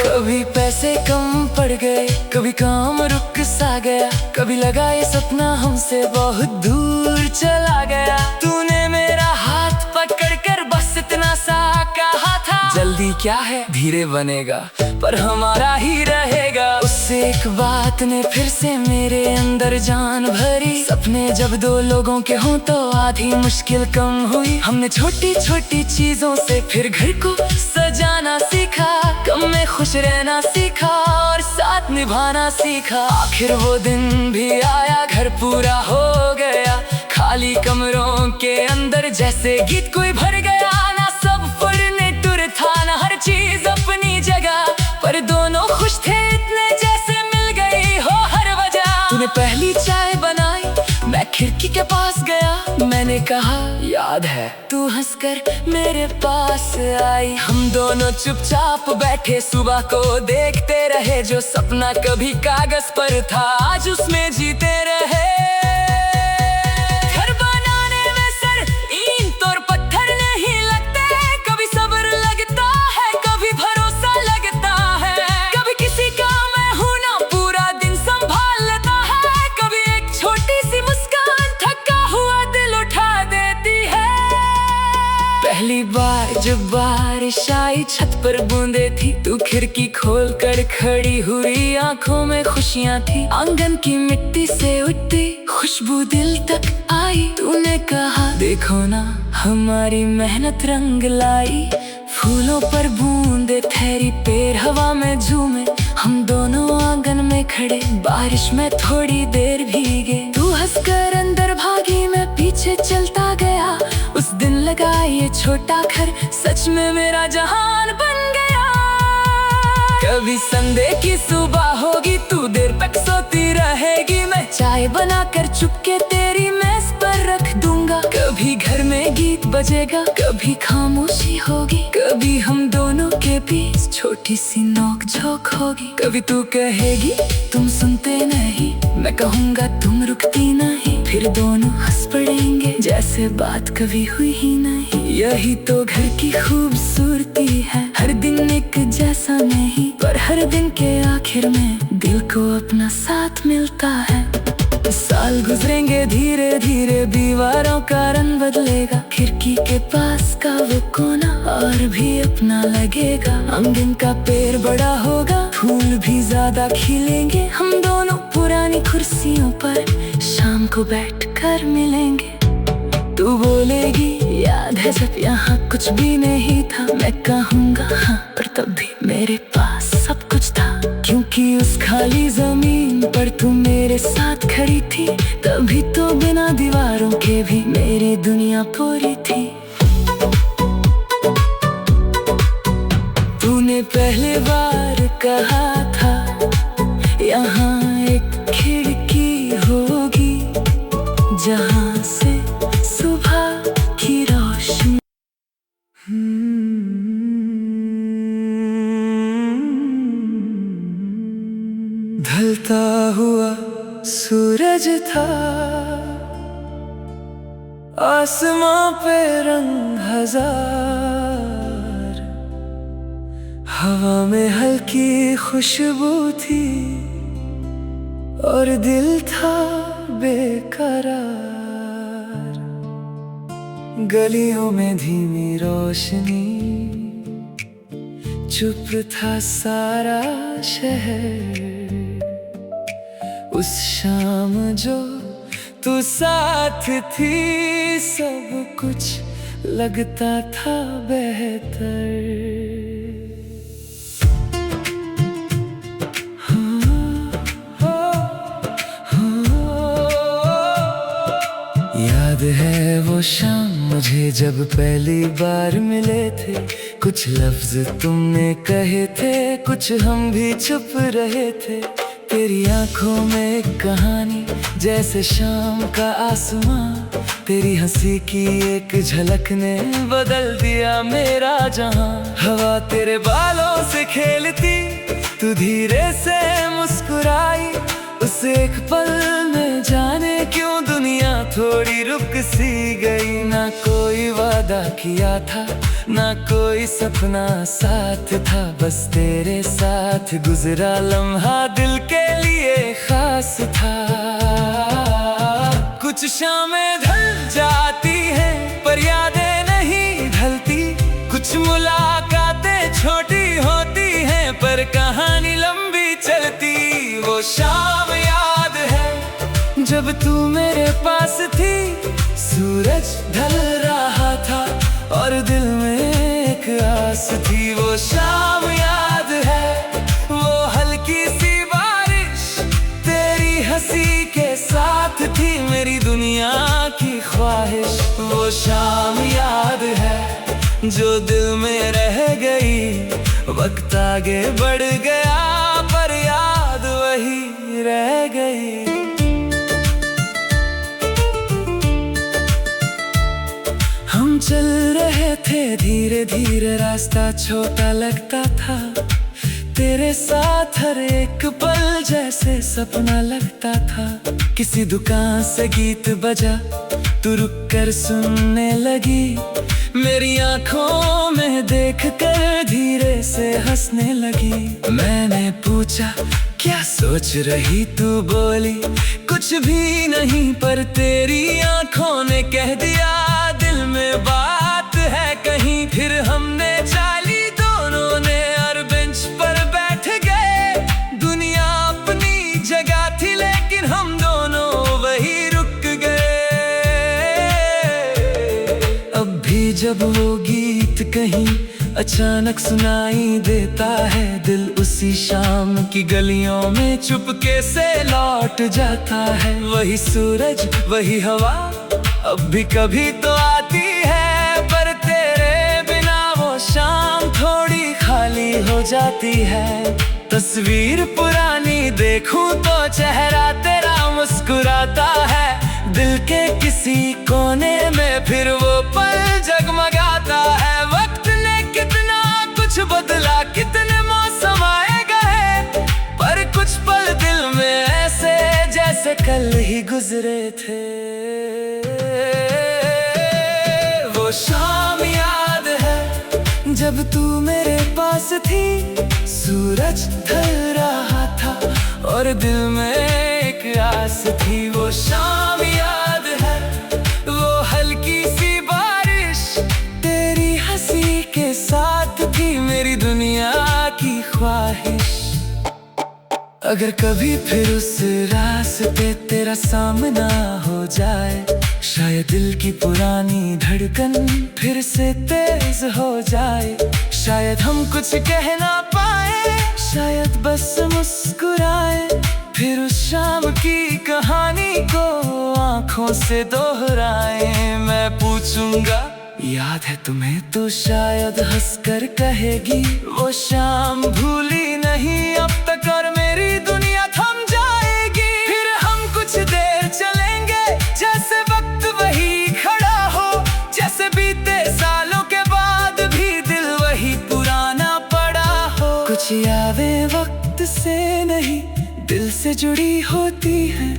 [SPEAKER 1] कभी पैसे कम पड़ गए, कभी काम रुक सा गया, कभी लगा ये सपना हमसे बहुत दूर चला गया। तूने मेरा हाथ पकड़कर बस इतना सा कहा था, जल्दी क्या है धीरे बनेगा पर हमारा ही रहेगा। उससे एक बात ने फिर से मेरे अंदर जान भरी। सपने जब दो लोगों के हों तो आधी मुश्किल कम हुई। हमने छोटी छोटी चीजों से फिर घर को सजाना सीखा, कम में खुश रहना सीखा और साथ निभाना सीखा। आखिर वो दिन भी आया, घर पूरा हो गया। खाली कमरों के अंदर जैसे गीत कोई भर गया। ना सब फर्नीचर था, ना हर चीज अपनी जगह, पर दोनों खुश थे इतने जैसे मिल गई हो हर वजह। तूने पहली चाय बनाई, मैं खिड़की के पास गया। मैंने कहा याद है, तू हंसकर मेरे पास आई। हम दोनों चुपचाप बैठे सुबह को देखते रहे। जो सपना कभी कागज पर था आज उसमें जीते रहे। घर बनाने में सर ईंट और पत्थर नहीं लगते, कभी सब्र लगता है, कभी भरोसा लगता है। कभी किसी का मैं हूं ना पूरा दिन संभाल लेता है, कभी एक छोटी सी मुस्कान थका हुआ दिल उठा देती है। पहली बार जब बारिश आई, छत पर बूंदे थी, तू खिड़की खोल कर खड़ी हुई। आंखों में खुशियां थी, आंगन की मिट्टी से उठती खुशबू दिल तक आई। तूने कहा देखो ना हमारी मेहनत रंग लाई। फूलों पर बूंदे ठहरी, पेड़ हवा में झूमे। हम दोनों आंगन में खड़े, बारिश में थोड़ी देर भीगे। तू हंसकर अंदर भागी, मैं पीछे चलता गया। उस दिन लगा ये छोटा घर सच में मेरा जहान बन गया। कभी संडे की सुबह होगी, तू देर तक सोती रहेगी। मैं चाय बनाकर चुपके तेरी मेज पर रख दूंगा। कभी घर में गीत बजेगा, कभी खामोशी होगी, कभी हम दोनों के बीच छोटी सी नोक झोंक होगी। कभी तू कहेगी तुम सुनते नहीं, मैं कहूँगा तुम रुकती नहीं। फिर दोनों हंस पड़ेंगे जैसे बात कभी हुई ही नहीं। यही तो घर की खूबसूरती है, हर दिन एक जैसा नहीं, पर हर दिन के आखिर में दिल को अपना साथ मिलता है। साल गुजरेंगे धीरे धीरे, दीवारों का रंग बदलेगा। खिड़की के पास का वो कोना और भी अपना लगेगा। आंगन का पेड़ बड़ा होगा, फूल भी ज्यादा खिलेंगे। हम दोनों पुरानी कुर्सियों पर शाम को बैठकर मिलेंगे। तू बोलेगी याद है जब यहाँ कुछ भी नहीं था। मैं कहूँगा हाँ, पर तब भी मेरे पास सब कुछ था। क्योंकि उस खाली जमीन पर तू मेरे साथ खड़ी थी, तभी तो बिना दीवारों के भी मेरी दुनिया पूरी थी। तूने पहली बार कहा था यहाँ एक खिड़की होगी, जहाँ से सुबह की रोशनी। ढलता हुआ सूरज था, आसमां पे रंग हजार। हवा में हल्की खुशबू थी और दिल था बेकरार। गलियों में धीमी रोशनी, चुप था सारा शहर। उस शाम जो तू साथ थी, सब कुछ लगता था बेहतर। हाँ, हाँ, हाँ। है वो शाम मुझे जब पहली बार मिले थे, कुछ लफ्ज तुमने कहे थे, कुछ हम भी चुप रहे थे। तेरी आंखों में एक कहानी जैसे शाम का आसमां, तेरी हंसी की एक झलक ने बदल दिया मेरा जहां। हवा तेरे बालों से खेलती, तू धीरे से मुस्कुराई, उस एक पल में जाने क्यों दुनिया थोड़ी रुक सी गई। ना कोई वादा किया था, ना कोई सपना साथ था, बस तेरे साथ गुजरा लम्हा दिल के लिए खास था। कुछ शामें ढल जाती हैं पर यादें नहीं ढलती, कुछ मुलाकातें छोटी होती हैं पर कहानी लंबी चलती। वो शाम याद है जब तू मेरे पास थी, सूरज ढल रहा था और दिल में एक आस थी। वो शाम याद है, वो हल्की सी बारिश तेरी हंसी के साथ थी, मेरी दुनिया की ख्वाहिश। वो शाम याद है जो दिल में रह गई, वक्त आगे बढ़ गया पर याद वही रह गई। हम चल रहे थे धीरे धीरे, रास्ता छोटा लगता था, तेरे साथ हर एक पल जैसे सपना लगता था। किसी दुकान से गीत बजा, तू रुक कर सुनने लगी, मेरी आंखों में देखकर धीरे से हंसने लगी। मैंने पूछा क्या सोच रही, तू बोली कुछ भी नहीं, पर तेरी आंखों ने कह दिया दिल में बात है कहीं। फिर हमने चाली दोनों ने और बेंच पर बैठ गए, दुनिया अपनी जगह थी लेकिन हम दोनों वही रुक गए। अब भी जब वो गीत कहीं अचानक सुनाई देता है, दिल उसी शाम की गलियों में चुपके से लौट जाता है। वही सूरज वही हवा अब भी कभी तो आती है, पर तेरे बिना वो शाम थोड़ी खाली हो जाती है। तस्वीर पुरानी देखूं तो चेहरा तेरा मुस्कुराता है, दिल के किसी कोने में फिर वो पल जगमगाता है। वक्त ने कितना कुछ बदला, कितने मौसम आए गए, पर कुछ पल दिल में ऐसे जैसे कल ही गुजरे थे। वो शाम याद है जब तू मेरे पास थी, सूरज ढल रहा था और दिल में एक आस थी। वो शाम याद है, वो हल्की सी बारिश तेरी हंसी के साथ थी, मेरी दुनिया की ख्वाहिश। अगर कभी फिर उस रास्ते तेरा सामना हो जाए, शायद दिल की पुरानी धड़कन फिर से तेज हो जाए। शायद हम कुछ कह ना पाए, शायद बस मुस्कुराए, फिर उस शाम की कहानी को आंखों से दोहराए। मैं पूछूंगा याद है तुम्हें, तो शायद हंसकर कहेगी वो शाम भूली नहीं अब तक, और मेरी दुनिया थम जाएगी। फिर हम कुछ देर चलेंगे जैसे वक्त वही खड़ा हो, जैसे बीते सालों के बाद भी दिल वही पुराना पड़ा हो। कुछ यादें वक्त से नहीं दिल से जुड़ी होती हैं,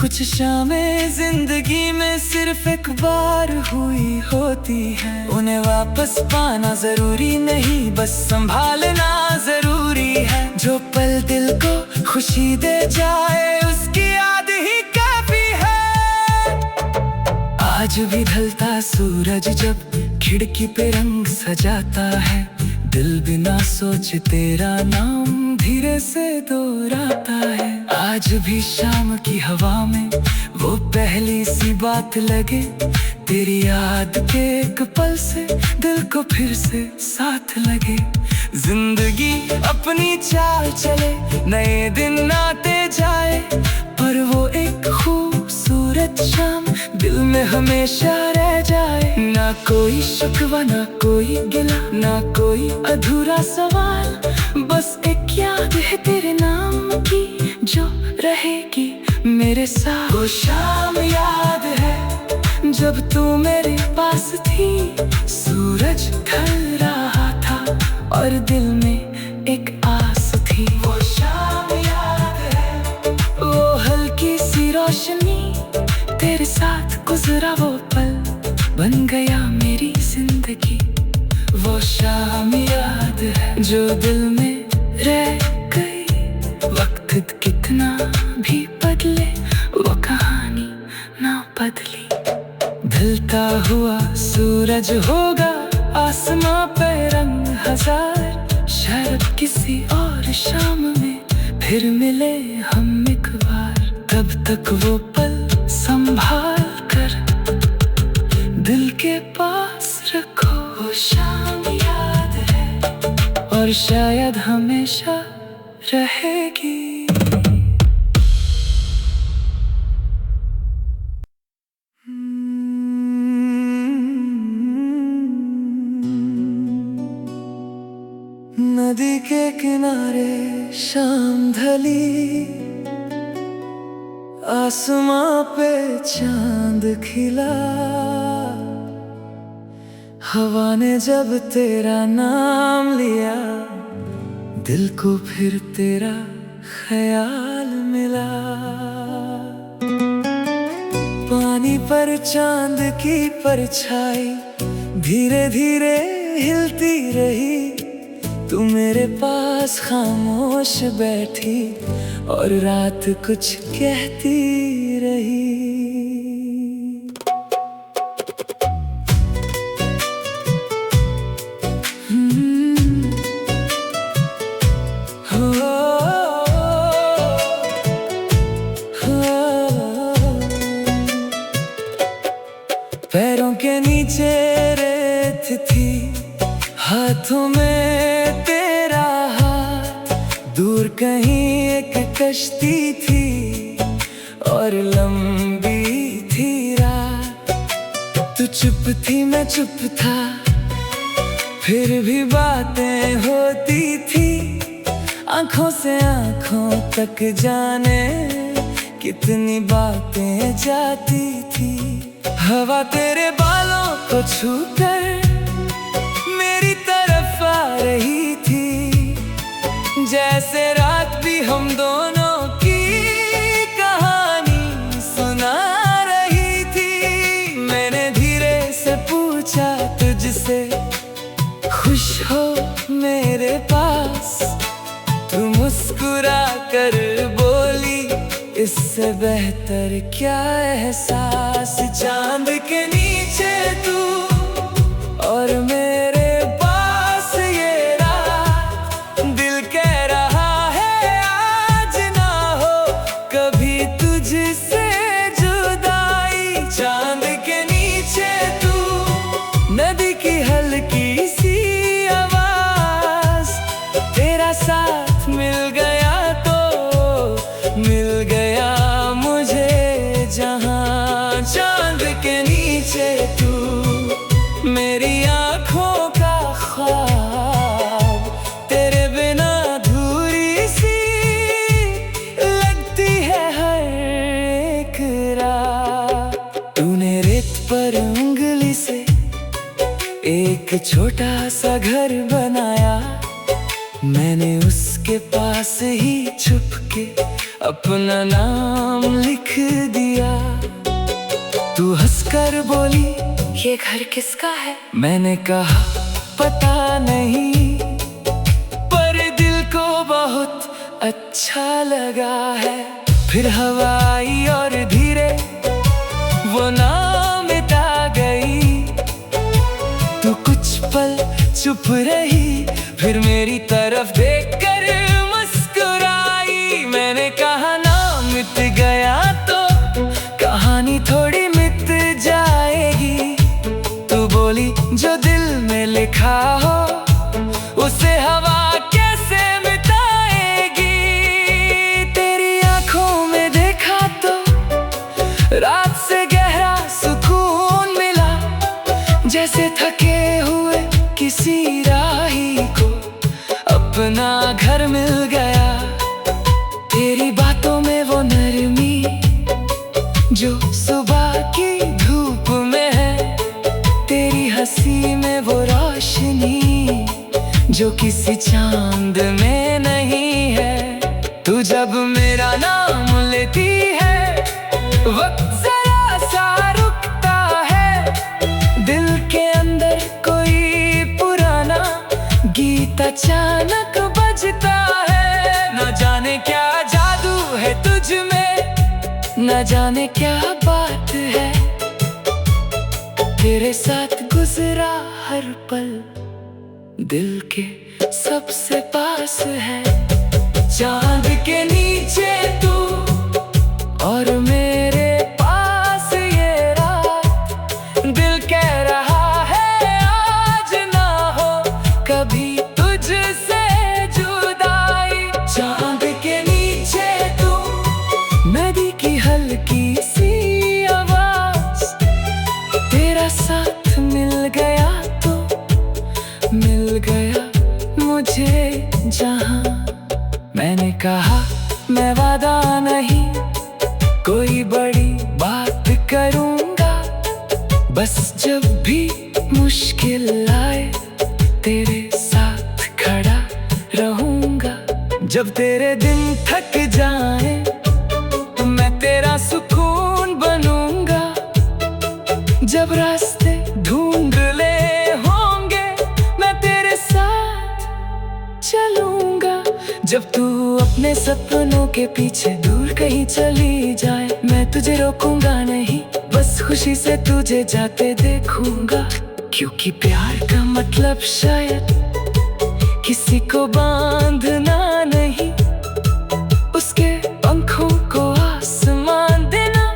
[SPEAKER 1] कुछ शामें जिंदगी में सिर्फ एक बार हुई होती हैं। उन्हें वापस पाना जरूरी नहीं, बस संभालना जरूरी है। जो पल दिल को खुशी दे जाए उसकी याद ही काफी है। आज भी ढलता सूरज जब खिड़की पे रंग सजाता है, दिल बिना सोचे तेरा नाम धीरे से दोहराता है। आज भी शाम की हवा में वो पहली सी बात लगे, तेरी याद के एक पल से दिल को फिर से साथ लगे। जिंदगी अपनी चाल चले, नए दिन आते जाए, पर वो एक खूबसूरत खूबसूरत शाम दिल में हमेशा रह जाए। ना कोई शिकवा ना कोई गिला, ना कोई अधूरा सवाल, बस एक याद है तेरे नाम की जो रहेगी मेरे साथ। वो शाम याद है जब तू मेरे पास थी, सूरज ढल रहा था और दिल में एक आस थी। वो शाम याद है, वो हल्की सी रोशनी, तेरे साथ गुजरा वो पल बन गया मेरी जिंदगी। वो शाम याद है जो दिल में रह गई, वक्त कितना भी बदले वो कहानी ना बदली। ढलता हुआ सूरज होगा आसमां पे रंग हजार, शायद किसी और शाम में फिर मिले हम एक बार। तब तक वो पल संभाल कर दिल के पास रखो। वो शाम याद है और शायद हमेशा रहेगी। नदी के किनारे शाम ढली, आसमां पे चांद खिला, हवा ने जब तेरा नाम लिया, दिल को फिर तेरा ख्याल मिला। पानी पर चांद की परछाई धीरे धीरे हिलती रही, तू मेरे पास खामोश बैठी और रात कुछ कहती रही। पैरों के नीचे रेत थी, हाथों में तेरा हाथ, दूर कहीं एक कश्ती थी और लंबी थी रात। तू चुप थी मैं चुप था, फिर भी बातें होती थी, आंखों से आंखों तक जाने कितनी बातें जाती थी। हवा तेरे बालों को छूकर मेरी तरफ आ रही थी, जैसे रात भी हम दोनों की कहानी सुना रही थी। मैंने धीरे से पूछा तुझसे, खुश हो मेरे पास? तू मुस्कुरा कर बोली, इससे बेहतर क्या एहसास। चांद के नीचे तू और मेरे पास ये रात, दिल कह रहा है आज ना हो कभी तुझसे जुदाई। चांद के नीचे तू, नदी की हल्की सी आवाज, तेरा साथ मिल गया तो मिल गया मुझे जहां। चांद के नीचे तू मेरी आंखों का ख्वाब, तेरे बिना अधूरी सी लगती है हर एक रात। तूने रेत पर उंगली से एक छोटा सा घर बनाया, मैंने उसके पास ही छुप के अपना नाम लिख दिया। तू हंसकर बोली, ये घर किसका है? मैंने कहा पता नहीं, पर दिल को बहुत अच्छा लगा है। फिर हवा आई और धीरे वो नाम मिटा गई। तू कुछ पल चुप रही, फिर मेरी तरफ देखकर मुस्कुराई। मैंने कहा नाम मिट गया तो कहानी थोड़ी मिट जाएगी। तू बोली जो दिल में लिखा हो उसे हवा कैसे मिटाएगी। तेरी आंखों में देखा तो जैसे थके हुए किसी राही को अपना घर मिल गया। तेरी बातों में वो नरमी जो सुबह की धूप में है, तेरी हंसी में वो रोशनी जो किसी चांद में नहीं है। तू जब मेरा नाम लेती है, वक्त जरा सा रुकता है। दिल के अंदर कोई पुराना गीत अचानक बजता है। न जाने क्या जादू है तुझ में, न जाने क्या बात है। तेरे साथ गुजरा हर पल दिल के सबसे पास है। चांद के नीचे तू और मेरे पास ये रात, दिल कह रहा है आज ना हो कभी तुझसे जुदाई। चांद के नीचे तू, नदी की हल्की सी आवाज, तेरा साथ मिल गया तो मिल गया मुझे जहां। मैंने कहा मैं वादा नहीं कोई बड़ी बात करूंगा, बस जब भी मुश्किल आए तेरे साथ खड़ा रहूंगा। जब तेरे दिन थक जाए तो मैं तेरा सुकून बनूंगा। जब रास्ते ढूंढले होंगे मैं तेरे साथ चलूंगा। जब तू अपने सपनों के पीछे दूर कहीं चली जाए, मैं तुझे रोकूंगा नहीं, बस खुशी से तुझे जाते देखूंगा। क्योंकि प्यार का मतलब शायद किसी को बांधना नहीं, उसके पंखों को आसमान देना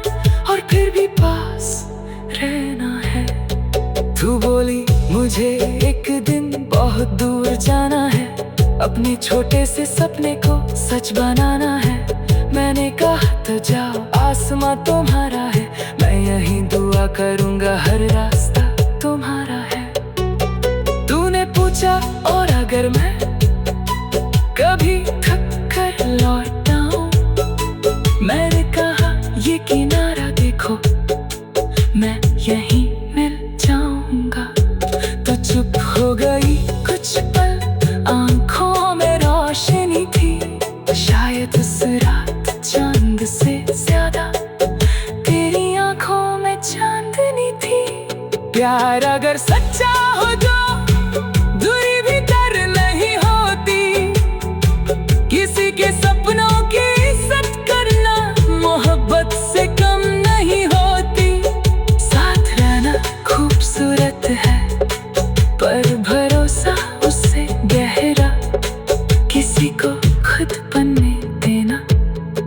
[SPEAKER 1] और फिर भी पास रहना है। तू बोली मुझे एक दिन बहुत दूर जाना है, अपने छोटे से सपने को सच बनाना है। मैंने कहा तो जाओ, आसमां तुम्हारा है, मैं यही दुआ करूंगा हर रास्ता तुम्हारा है। तूने पूछा और अगर मैं कभी थक कर लौट आऊं, मैंने कहा ये किनारा देखो मैं यहीं मिल जाऊंगा। तो चुप हो गई कुछ पल, आंखों में रोशनी थी शायद उस रात चांद से ज्यादा, तेरी आंखों में चांदनी थी। प्यार अगर सच्चा हो तो दूरी भी डर नहीं होती, किसी के सपनों की इज्जत करना मोहब्बत से कम नहीं होती। साथ रहना खूबसूरत है पर भरोसा उससे गहरा, किसी को खुद बनने देना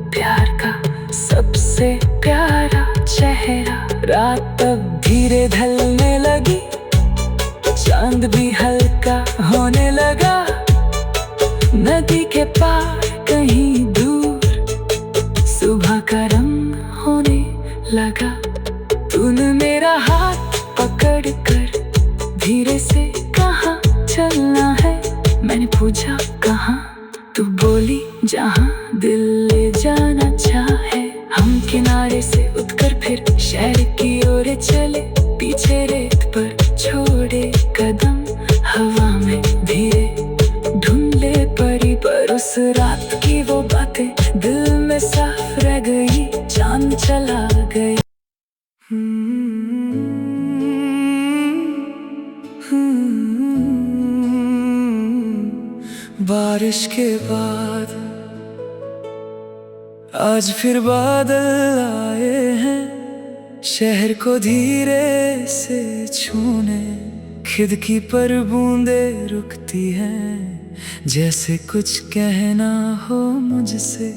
[SPEAKER 1] प्यार का सबसे प्यारा चेहरा। रात अब धीरे ढलने लगी, चांद भी हल्का होने लगा। नदी के पार कहीं दूर सुबह का रंग होने लगा। तूने मेरा हाथ पकड़ कर धीरे से कहा चलना है, मैंने पूछा कहाँ, तू बोली जहाँ दिल ले जाना चाहे। हम किनारे से उठकर फिर शहर की ओर चले, पीछे रेत पर छोड़े कदम, हवा में धीरे ढूंढले परी। पर उस रात की वो बातें दिल में साफ रह गई, चांद चला गई। बारिश के बाद आज फिर बादल आए हैं, शहर को धीरे से छूने। खिड़की पर बूंदे रुकती हैं, जैसे कुछ कहना हो मुझसे।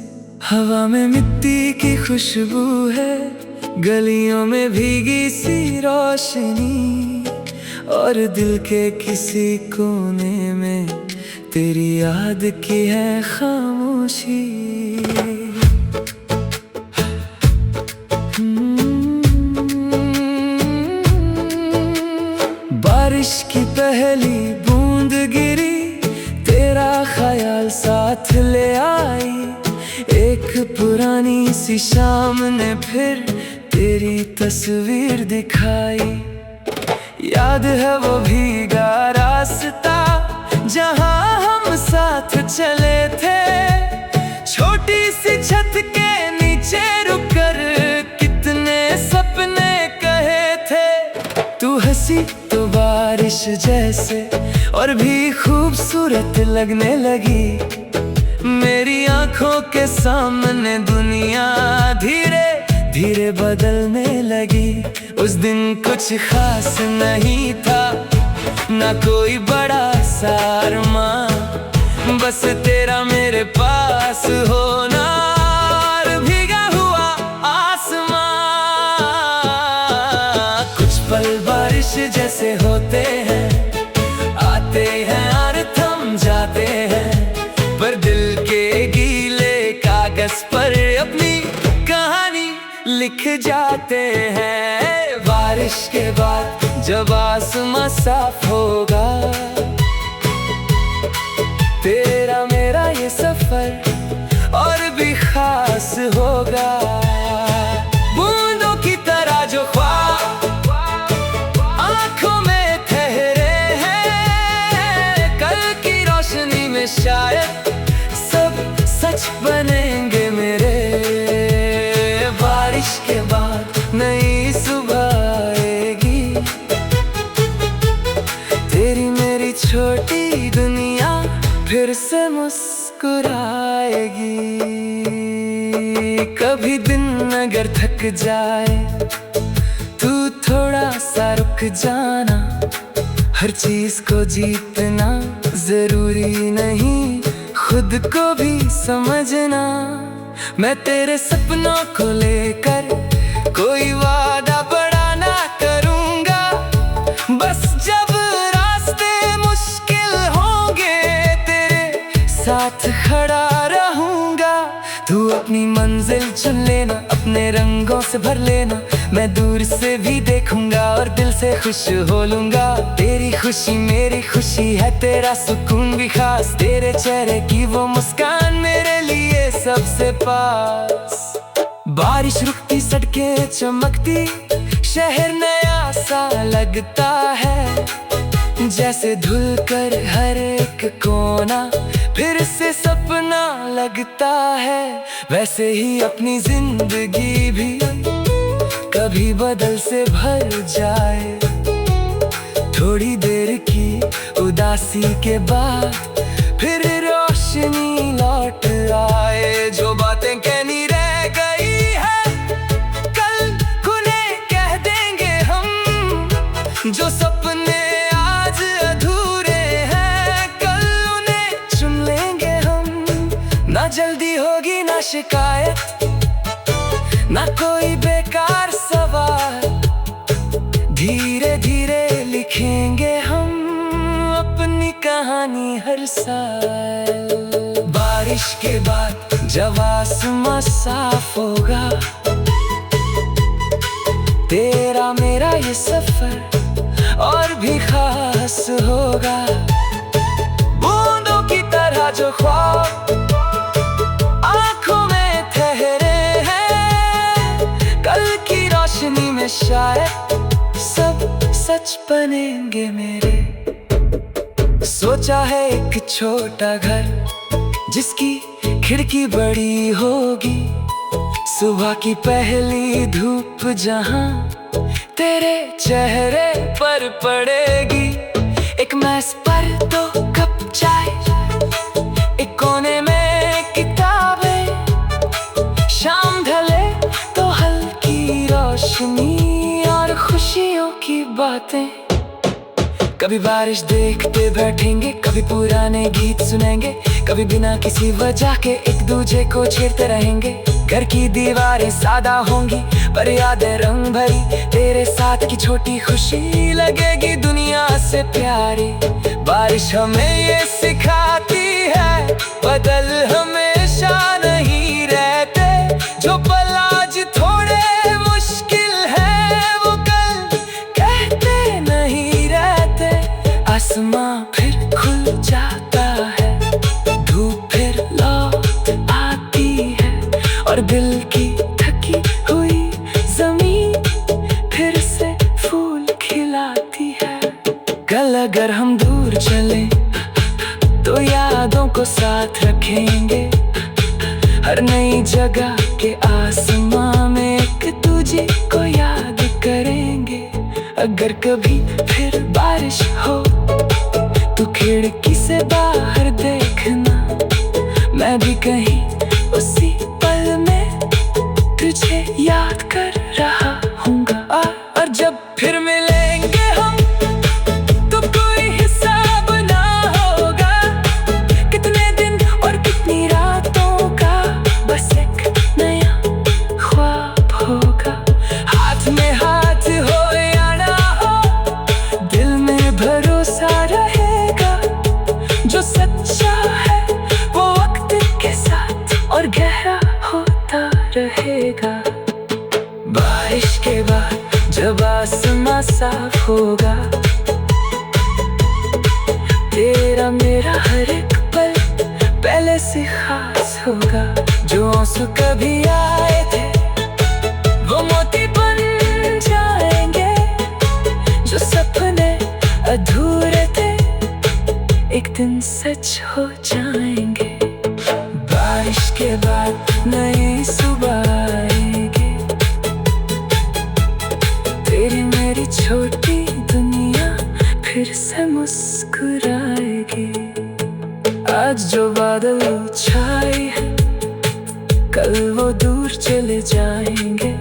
[SPEAKER 1] हवा में मिट्टी की खुशबू है, गलियों में भीगी सी रोशनी, और दिल के किसी कोने में तेरी याद की है खामोशी। बारिश की पहली बूंद गिरी, तेरा ख्याल साथ ले आई। एक पुरानी सी शाम ने फिर तेरी तस्वीर दिखाई। याद है वो भीगा रास्ता जहाँ हम साथ चले थे, छोटी सी छत के नीचे रुककर कितने सपने कहे थे। तू हंसी तो बारिश जैसे और भी खूबसूरत लगने लगी। मेरी आंखों के सामने दुनिया धीरे धीरे बदलने लगी। उस दिन कुछ खास नहीं था, ना कोई बड़ा सा अरमान, बस तेरा मेरे पास होना और भीगा हुआ आसमां। कुछ पल बारिश जैसे होते हैं, आते हैं और थम जाते हैं, पर दिल के गीले कागज पर अपनी कहानी लिख जाते हैं। बारिश के बाद जब आसमां साफ होगा, तेरा मेरा ये सफर और भी खास होगा। बूंदों की तरह जो ख्वाब आंखों में ठहरे हैं, कल की रोशनी में शायद सब सच बनेंगे मेरे। बारिश के बाद नई सुबह आएगी, तेरी मेरी छोटी दुनिया फिर से मुस्कुराएगी। कभी दिन अगर थक जाए, तू थोड़ा सा रुक जाना। हर चीज को जीतना जरूरी नहीं, खुद को भी समझना। मैं तेरे सपनों को लेकर कोई वादा बड़ा ना करूंगा, बस जब रास्ते मुश्किल होंगे तेरे साथ खड़ा रहूंगा। तू अपनी मंजिल चुन लेना, अपने रंगों से भर लेना। मैं दूर से भी देखूंगा और दिल से खुश हो लूंगा। तेरी खुशी मेरी खुशी है, तेरा सुकून भी खास। तेरे चेहरे की वो मुस्कान मेरे लिए सबसे पास। बारिश रुकती, सड़कें चमकती, शहर नया सा लगता है। जैसे धुल कर हर एक कोना फिर से सपना लगता है। वैसे ही अपनी जिंदगी भी कभी बदल से भर जाए। थोड़ी देर की उदासी के बाद फिर रोशनी लौट आए। जो बातें कहनी रह गई है, कल उन्हें कह देंगे हम। जो सपने आज अधूरे हैं, कल उन्हें चुन लेंगे हम। ना जल्दी होगी ना शिकायत, ना कोई बेकार सवाल। धीरे धीरे लिखेंगे हम अपनी कहानी हर साल। बारिश के बाद जब आसमां साफ होगा, तेरा मेरा ये सफर और भी खास होगा। बूंदों की तरह जो ख्वाब आंखों में ठहरे हैं, कल की रोशनी में शायद सब सच बनेंगे मेरे। सोचा है एक छोटा घर जिसकी खिड़की बड़ी होगी। सुबह की पहली धूप जहां तेरे चेहरे पर पड़ेगी। एक मेज पर 2 कप चाय, एक कोने में किताबें। शाम ढले तो हल्की रोशनी और खुशियों की बातें। कभी बारिश देखते बैठेंगे, कभी पुराने गीत सुनेंगे, कभी बिना किसी वजह के एक दूजे को छेड़ते रहेंगे। घर की दीवारें सादा होंगी पर यादें रंग भरी। तेरे साथ की छोटी खुशी लगेगी दुनिया से प्यारी। बारिश हमें ये सिखाती है, बदल हमेशा नहीं रहते। जो पल आज थोड़े मुश्किल है, वो कल कहते नहीं रहते। कल अगर हम दूर चले तो यादों को साथ रखेंगे। हर नई जगह के आसमां में एक तुझे को याद करेंगे। अगर कभी फिर बारिश हो तो खिड़की से बाहर देखना, मैं भी कहीं उसी पल में तुझे याद कर रहा हूँगा। और जब फिर मिलेंगे हम तो कोई हिसाब ना होगा, कितने दिन और कितनी रातों का बस एक नया ख्वाब होगा। हाथ में हाथ हो या ना हो, दिल में भरोसा रहेगा। जो सच्चा है वो वक्त के साथ और गहरा होता रहेगा। बारिश के बाद जब आसमां साफ होगा, तेरा मेरा हर एक पल पहले से खास होगा। जो आंसू कभी आए थे वो मोती बन जाएंगे, जो सपने अधूरे थे एक दिन सच हो जाएंगे। बारिश के बाद नई सुबह आएगी, तेरी मेरी छोटी दुनिया फिर से मुस्कुराएगी। आज जो बादल छाए हैं कल वो दूर चले जाएंगे।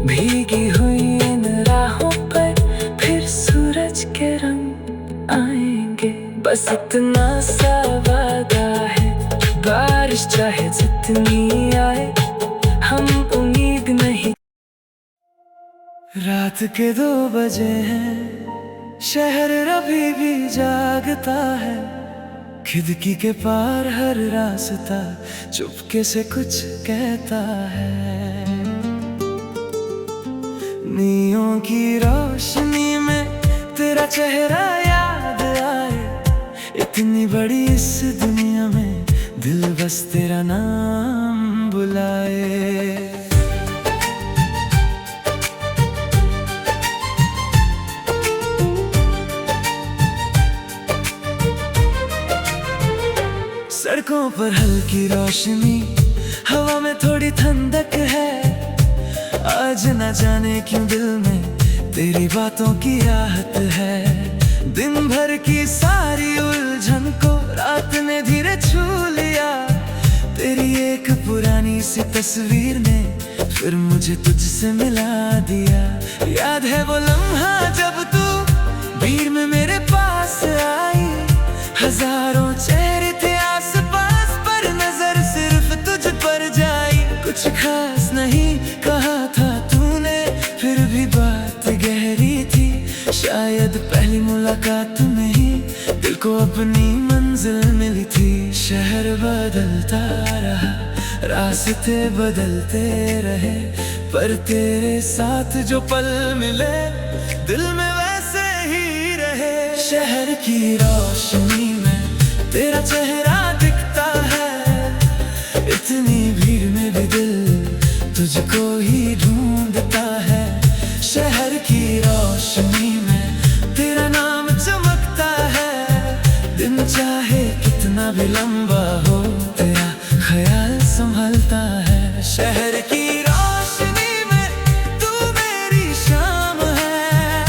[SPEAKER 1] भीगी हुई इन राहों पर फिर सूरज के रंग आएंगे। बस इतना सा वादा है, बारिश चाहे जितनी आए हम उम्मीद नहीं। रात के 2 बजे हैं, शहर अभी भी जागता है। खिड़की के पार हर रास्ता चुपके से कुछ कहता है। नियों की रोशनी में तेरा चेहरा याद आए। इतनी बड़ी इस दुनिया में दिल बस तेरा नाम बुलाए। सड़कों पर हल्की रोशनी, हवा में थोड़ी ठंडक है। आज न जाने क्यों दिल में तेरी बातों की आहट है। दिन भर की सारी उलझन को रात ने धीरे छू लिया। तेरी एक पुरानी सी तस्वीर ने फिर मुझे तुझसे मिला दिया। याद है वो लम्हा जब तू भीड़ में मेरे पास आई। हजारों चेहरे थे आसपास पर नजर सिर्फ तुझ पर जाई। कुछ खास नहीं कहा था तूने, फिर भी बात गहरी थी। शायद पहली मुलाकात में ही दिल को अपनी मंजिल मिली थी। शहर बदलता रहा, रास्ते बदलते रहे, पर तेरे साथ जो पल मिले दिल में वैसे ही रहे। शहर की रोशनी में तेरा चेहरा दिखता है। इतनी भीड़ में भी दिल तुझको ही ढूंढता है। शहर की रोशनी में तेरा नाम चमकता है। दिन चाहे कितना भी लंबा हो, तेरा ख्याल संभलता है। शहर की रोशनी में तू मेरी शाम है।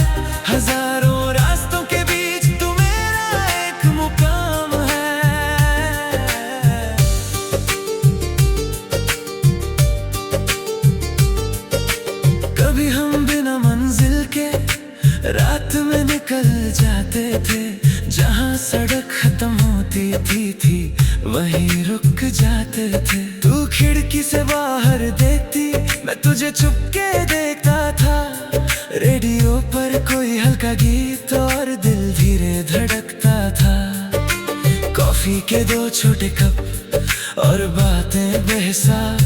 [SPEAKER 1] हजारों रास्तों के बीच तू मेरा एक मुकाम है। कभी हम बिना मंजिल के रात में निकल जाते थे। जहाँ सड़क खत्म होती थी वहीं रुक जाते थे। तू खिड़की से बाहर देखती, मैं तुझे चुपके देखता था। रेडियो पर कोई हल्का गीत और दिल धीरे धड़कता था। कॉफी के 2 छोटे कप और बातें बेहिसाब,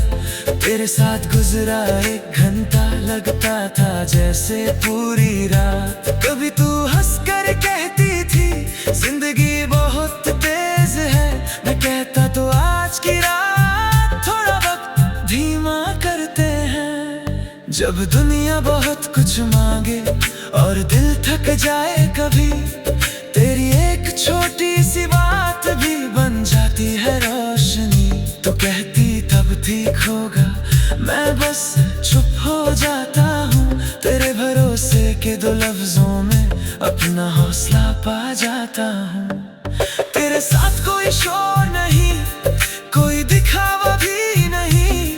[SPEAKER 1] तेरे साथ गुजरा 1 घंटा लगता था जैसे पूरी रात। कभी तू हंसकर कहती थी जिंदगी बहुत तेज है, मैं कहता तो आज की रात थोड़ा वक्त धीमा करते हैं। जब दुनिया बहुत कुछ मांगे और दिल थक जाए कभी, तेरी एक छोटी सी बात भी बन जाती है रोशनी। तो कहती तब ठीक होगा, मैं बस चुप हो जाता हूँ। तेरे भरोसे के दो लफ्जों में अपना हौसला पा जाता हूँ। तेरे साथ कोई शोर नहीं, कोई दिखावा भी नहीं,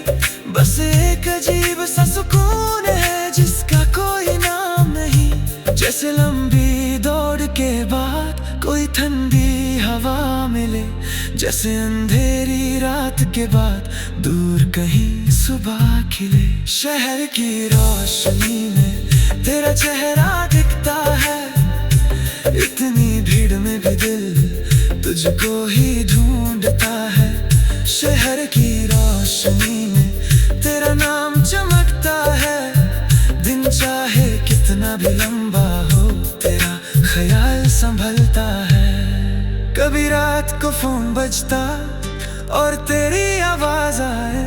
[SPEAKER 1] बस एक अजीब सा सुकून है जिसका कोई नाम नहीं। जैसे लंबी दौड़ के बाद कोई ठंडी हवा मिले, जैसे अंधेरी रात के बाद दूर कहीं सुबह खिले। शहर की रोशनी में तेरा चेहरा दिखता है, इतनी भीड़ में भी दिल तुझको ही ढूंढता है। शहर की रोशनी में तेरा नाम चमकता है, दिन चाहे कितना भी लंबा हो तेरा ख्याल संभलता है। कभी रात को फोन बजता और तेरी आवाज आए,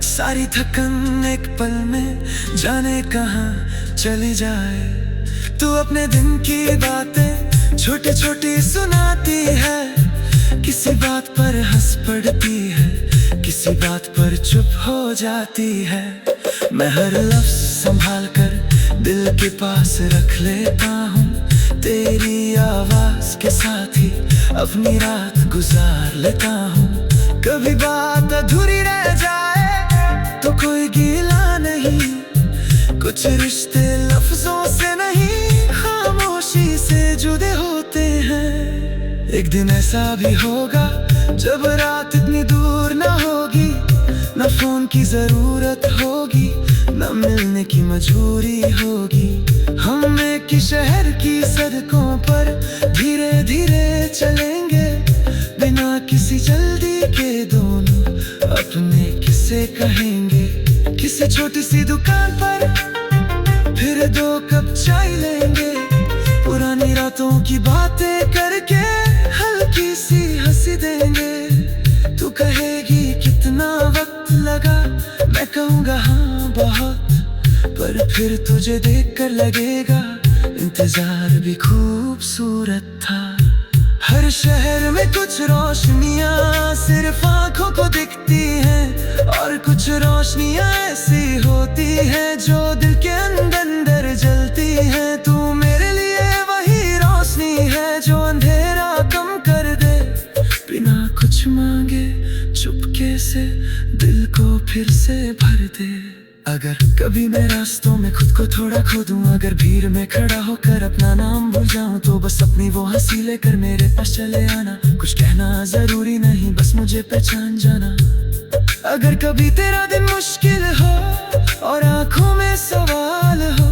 [SPEAKER 1] सारी थकन एक पल में जाने कहाँ चली जाए। तू अपने दिन की बातें छोटी छोटी सुनाती है, किसी बात पर हंस पड़ती है, किसी बात पर चुप हो जाती है। मैं हर लफ्ज संभाल कर दिल के पास रख लेता हूँ, तेरी आवाज के साथ ही अपनी रात गुजार लेता हूँ। कभी बात अधूरी रह जाए तो कोई गीला नहीं, कुछ रिश्ते लफ्जों से नहीं खामोशी से जुड़े होते हैं। एक दिन ऐसा भी होगा जब रात इतनी दूर ना होगी, ना फोन की जरूरत होगी, ना मिलने की मजबूरी होगी। हम एक ही शहर की सड़कों पर धीरे धीरे चलेंगे, बिना किसी जल्दी के दोनों अपने किस्से कहेंगे। किसी छोटी सी दुकान पर फिर दो कप चाय लेंगे, पुरानी रातों की बातें करके हल्की सी हंसी देंगे। तू कहेगी कितना वक्त लगा, मैं कहूँगा हाँ बहुत, पर फिर तुझे देखकर लगेगा इंतजार भी खूबसूरत था। हर शहर में कुछ रोशनियाँ सिर्फ आंखों को दिखती हैं, और कुछ रोशनियाँ ऐसी होती हैं जो दिल के अंदर जलती हैं। तू मेरे लिए वही रोशनी है जो अंधेरा कम कर दे, बिना कुछ मांगे चुपके से दिल को फिर से भर दे। अगर कभी मैं रास्तों में खुद को थोड़ा खो दूं, अगर भीड़ में खड़ा होकर अपना नाम भूल जाऊं, तो बस अपनी वो हंसी लेकर मेरे पास चले आना। कुछ कहना जरूरी नहीं, बस मुझे पहचान जाना। अगर कभी तेरा दिन मुश्किल हो और आंखों में सवाल हो,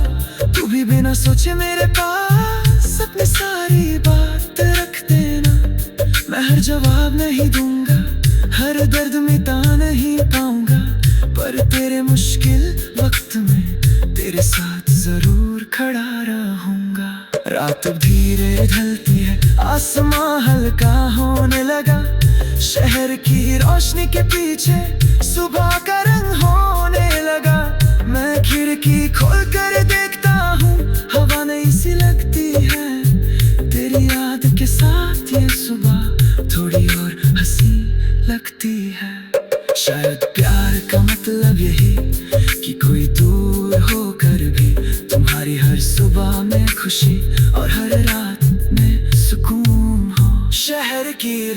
[SPEAKER 1] तू भी बिना सोचे मेरे पास अपनी सारी बात रख देना। मैं हर जवाब नहीं दूंगा, हर दर्द मिटा नहीं पाऊंगा, पर तेरे मुश्किल वक्त में तेरे साथ जरूर खड़ा रहूंगा। रात धीरे ढलती है, आसमां हल्का होने लगा, शहर की रोशनी के पीछे सुबह का रंग होने लगा। मैं खिड़की खोल कर देखता हूँ, हवा नई सी लगती है, तेरी याद के साथ ये सुबह थोड़ी और हंसी लगती है। शायद प्यार का मतलब यही कि कोई दूर होकर भी तुम्हारी हर सुबह में खुशी और हर रात में सुकून हो। शहर की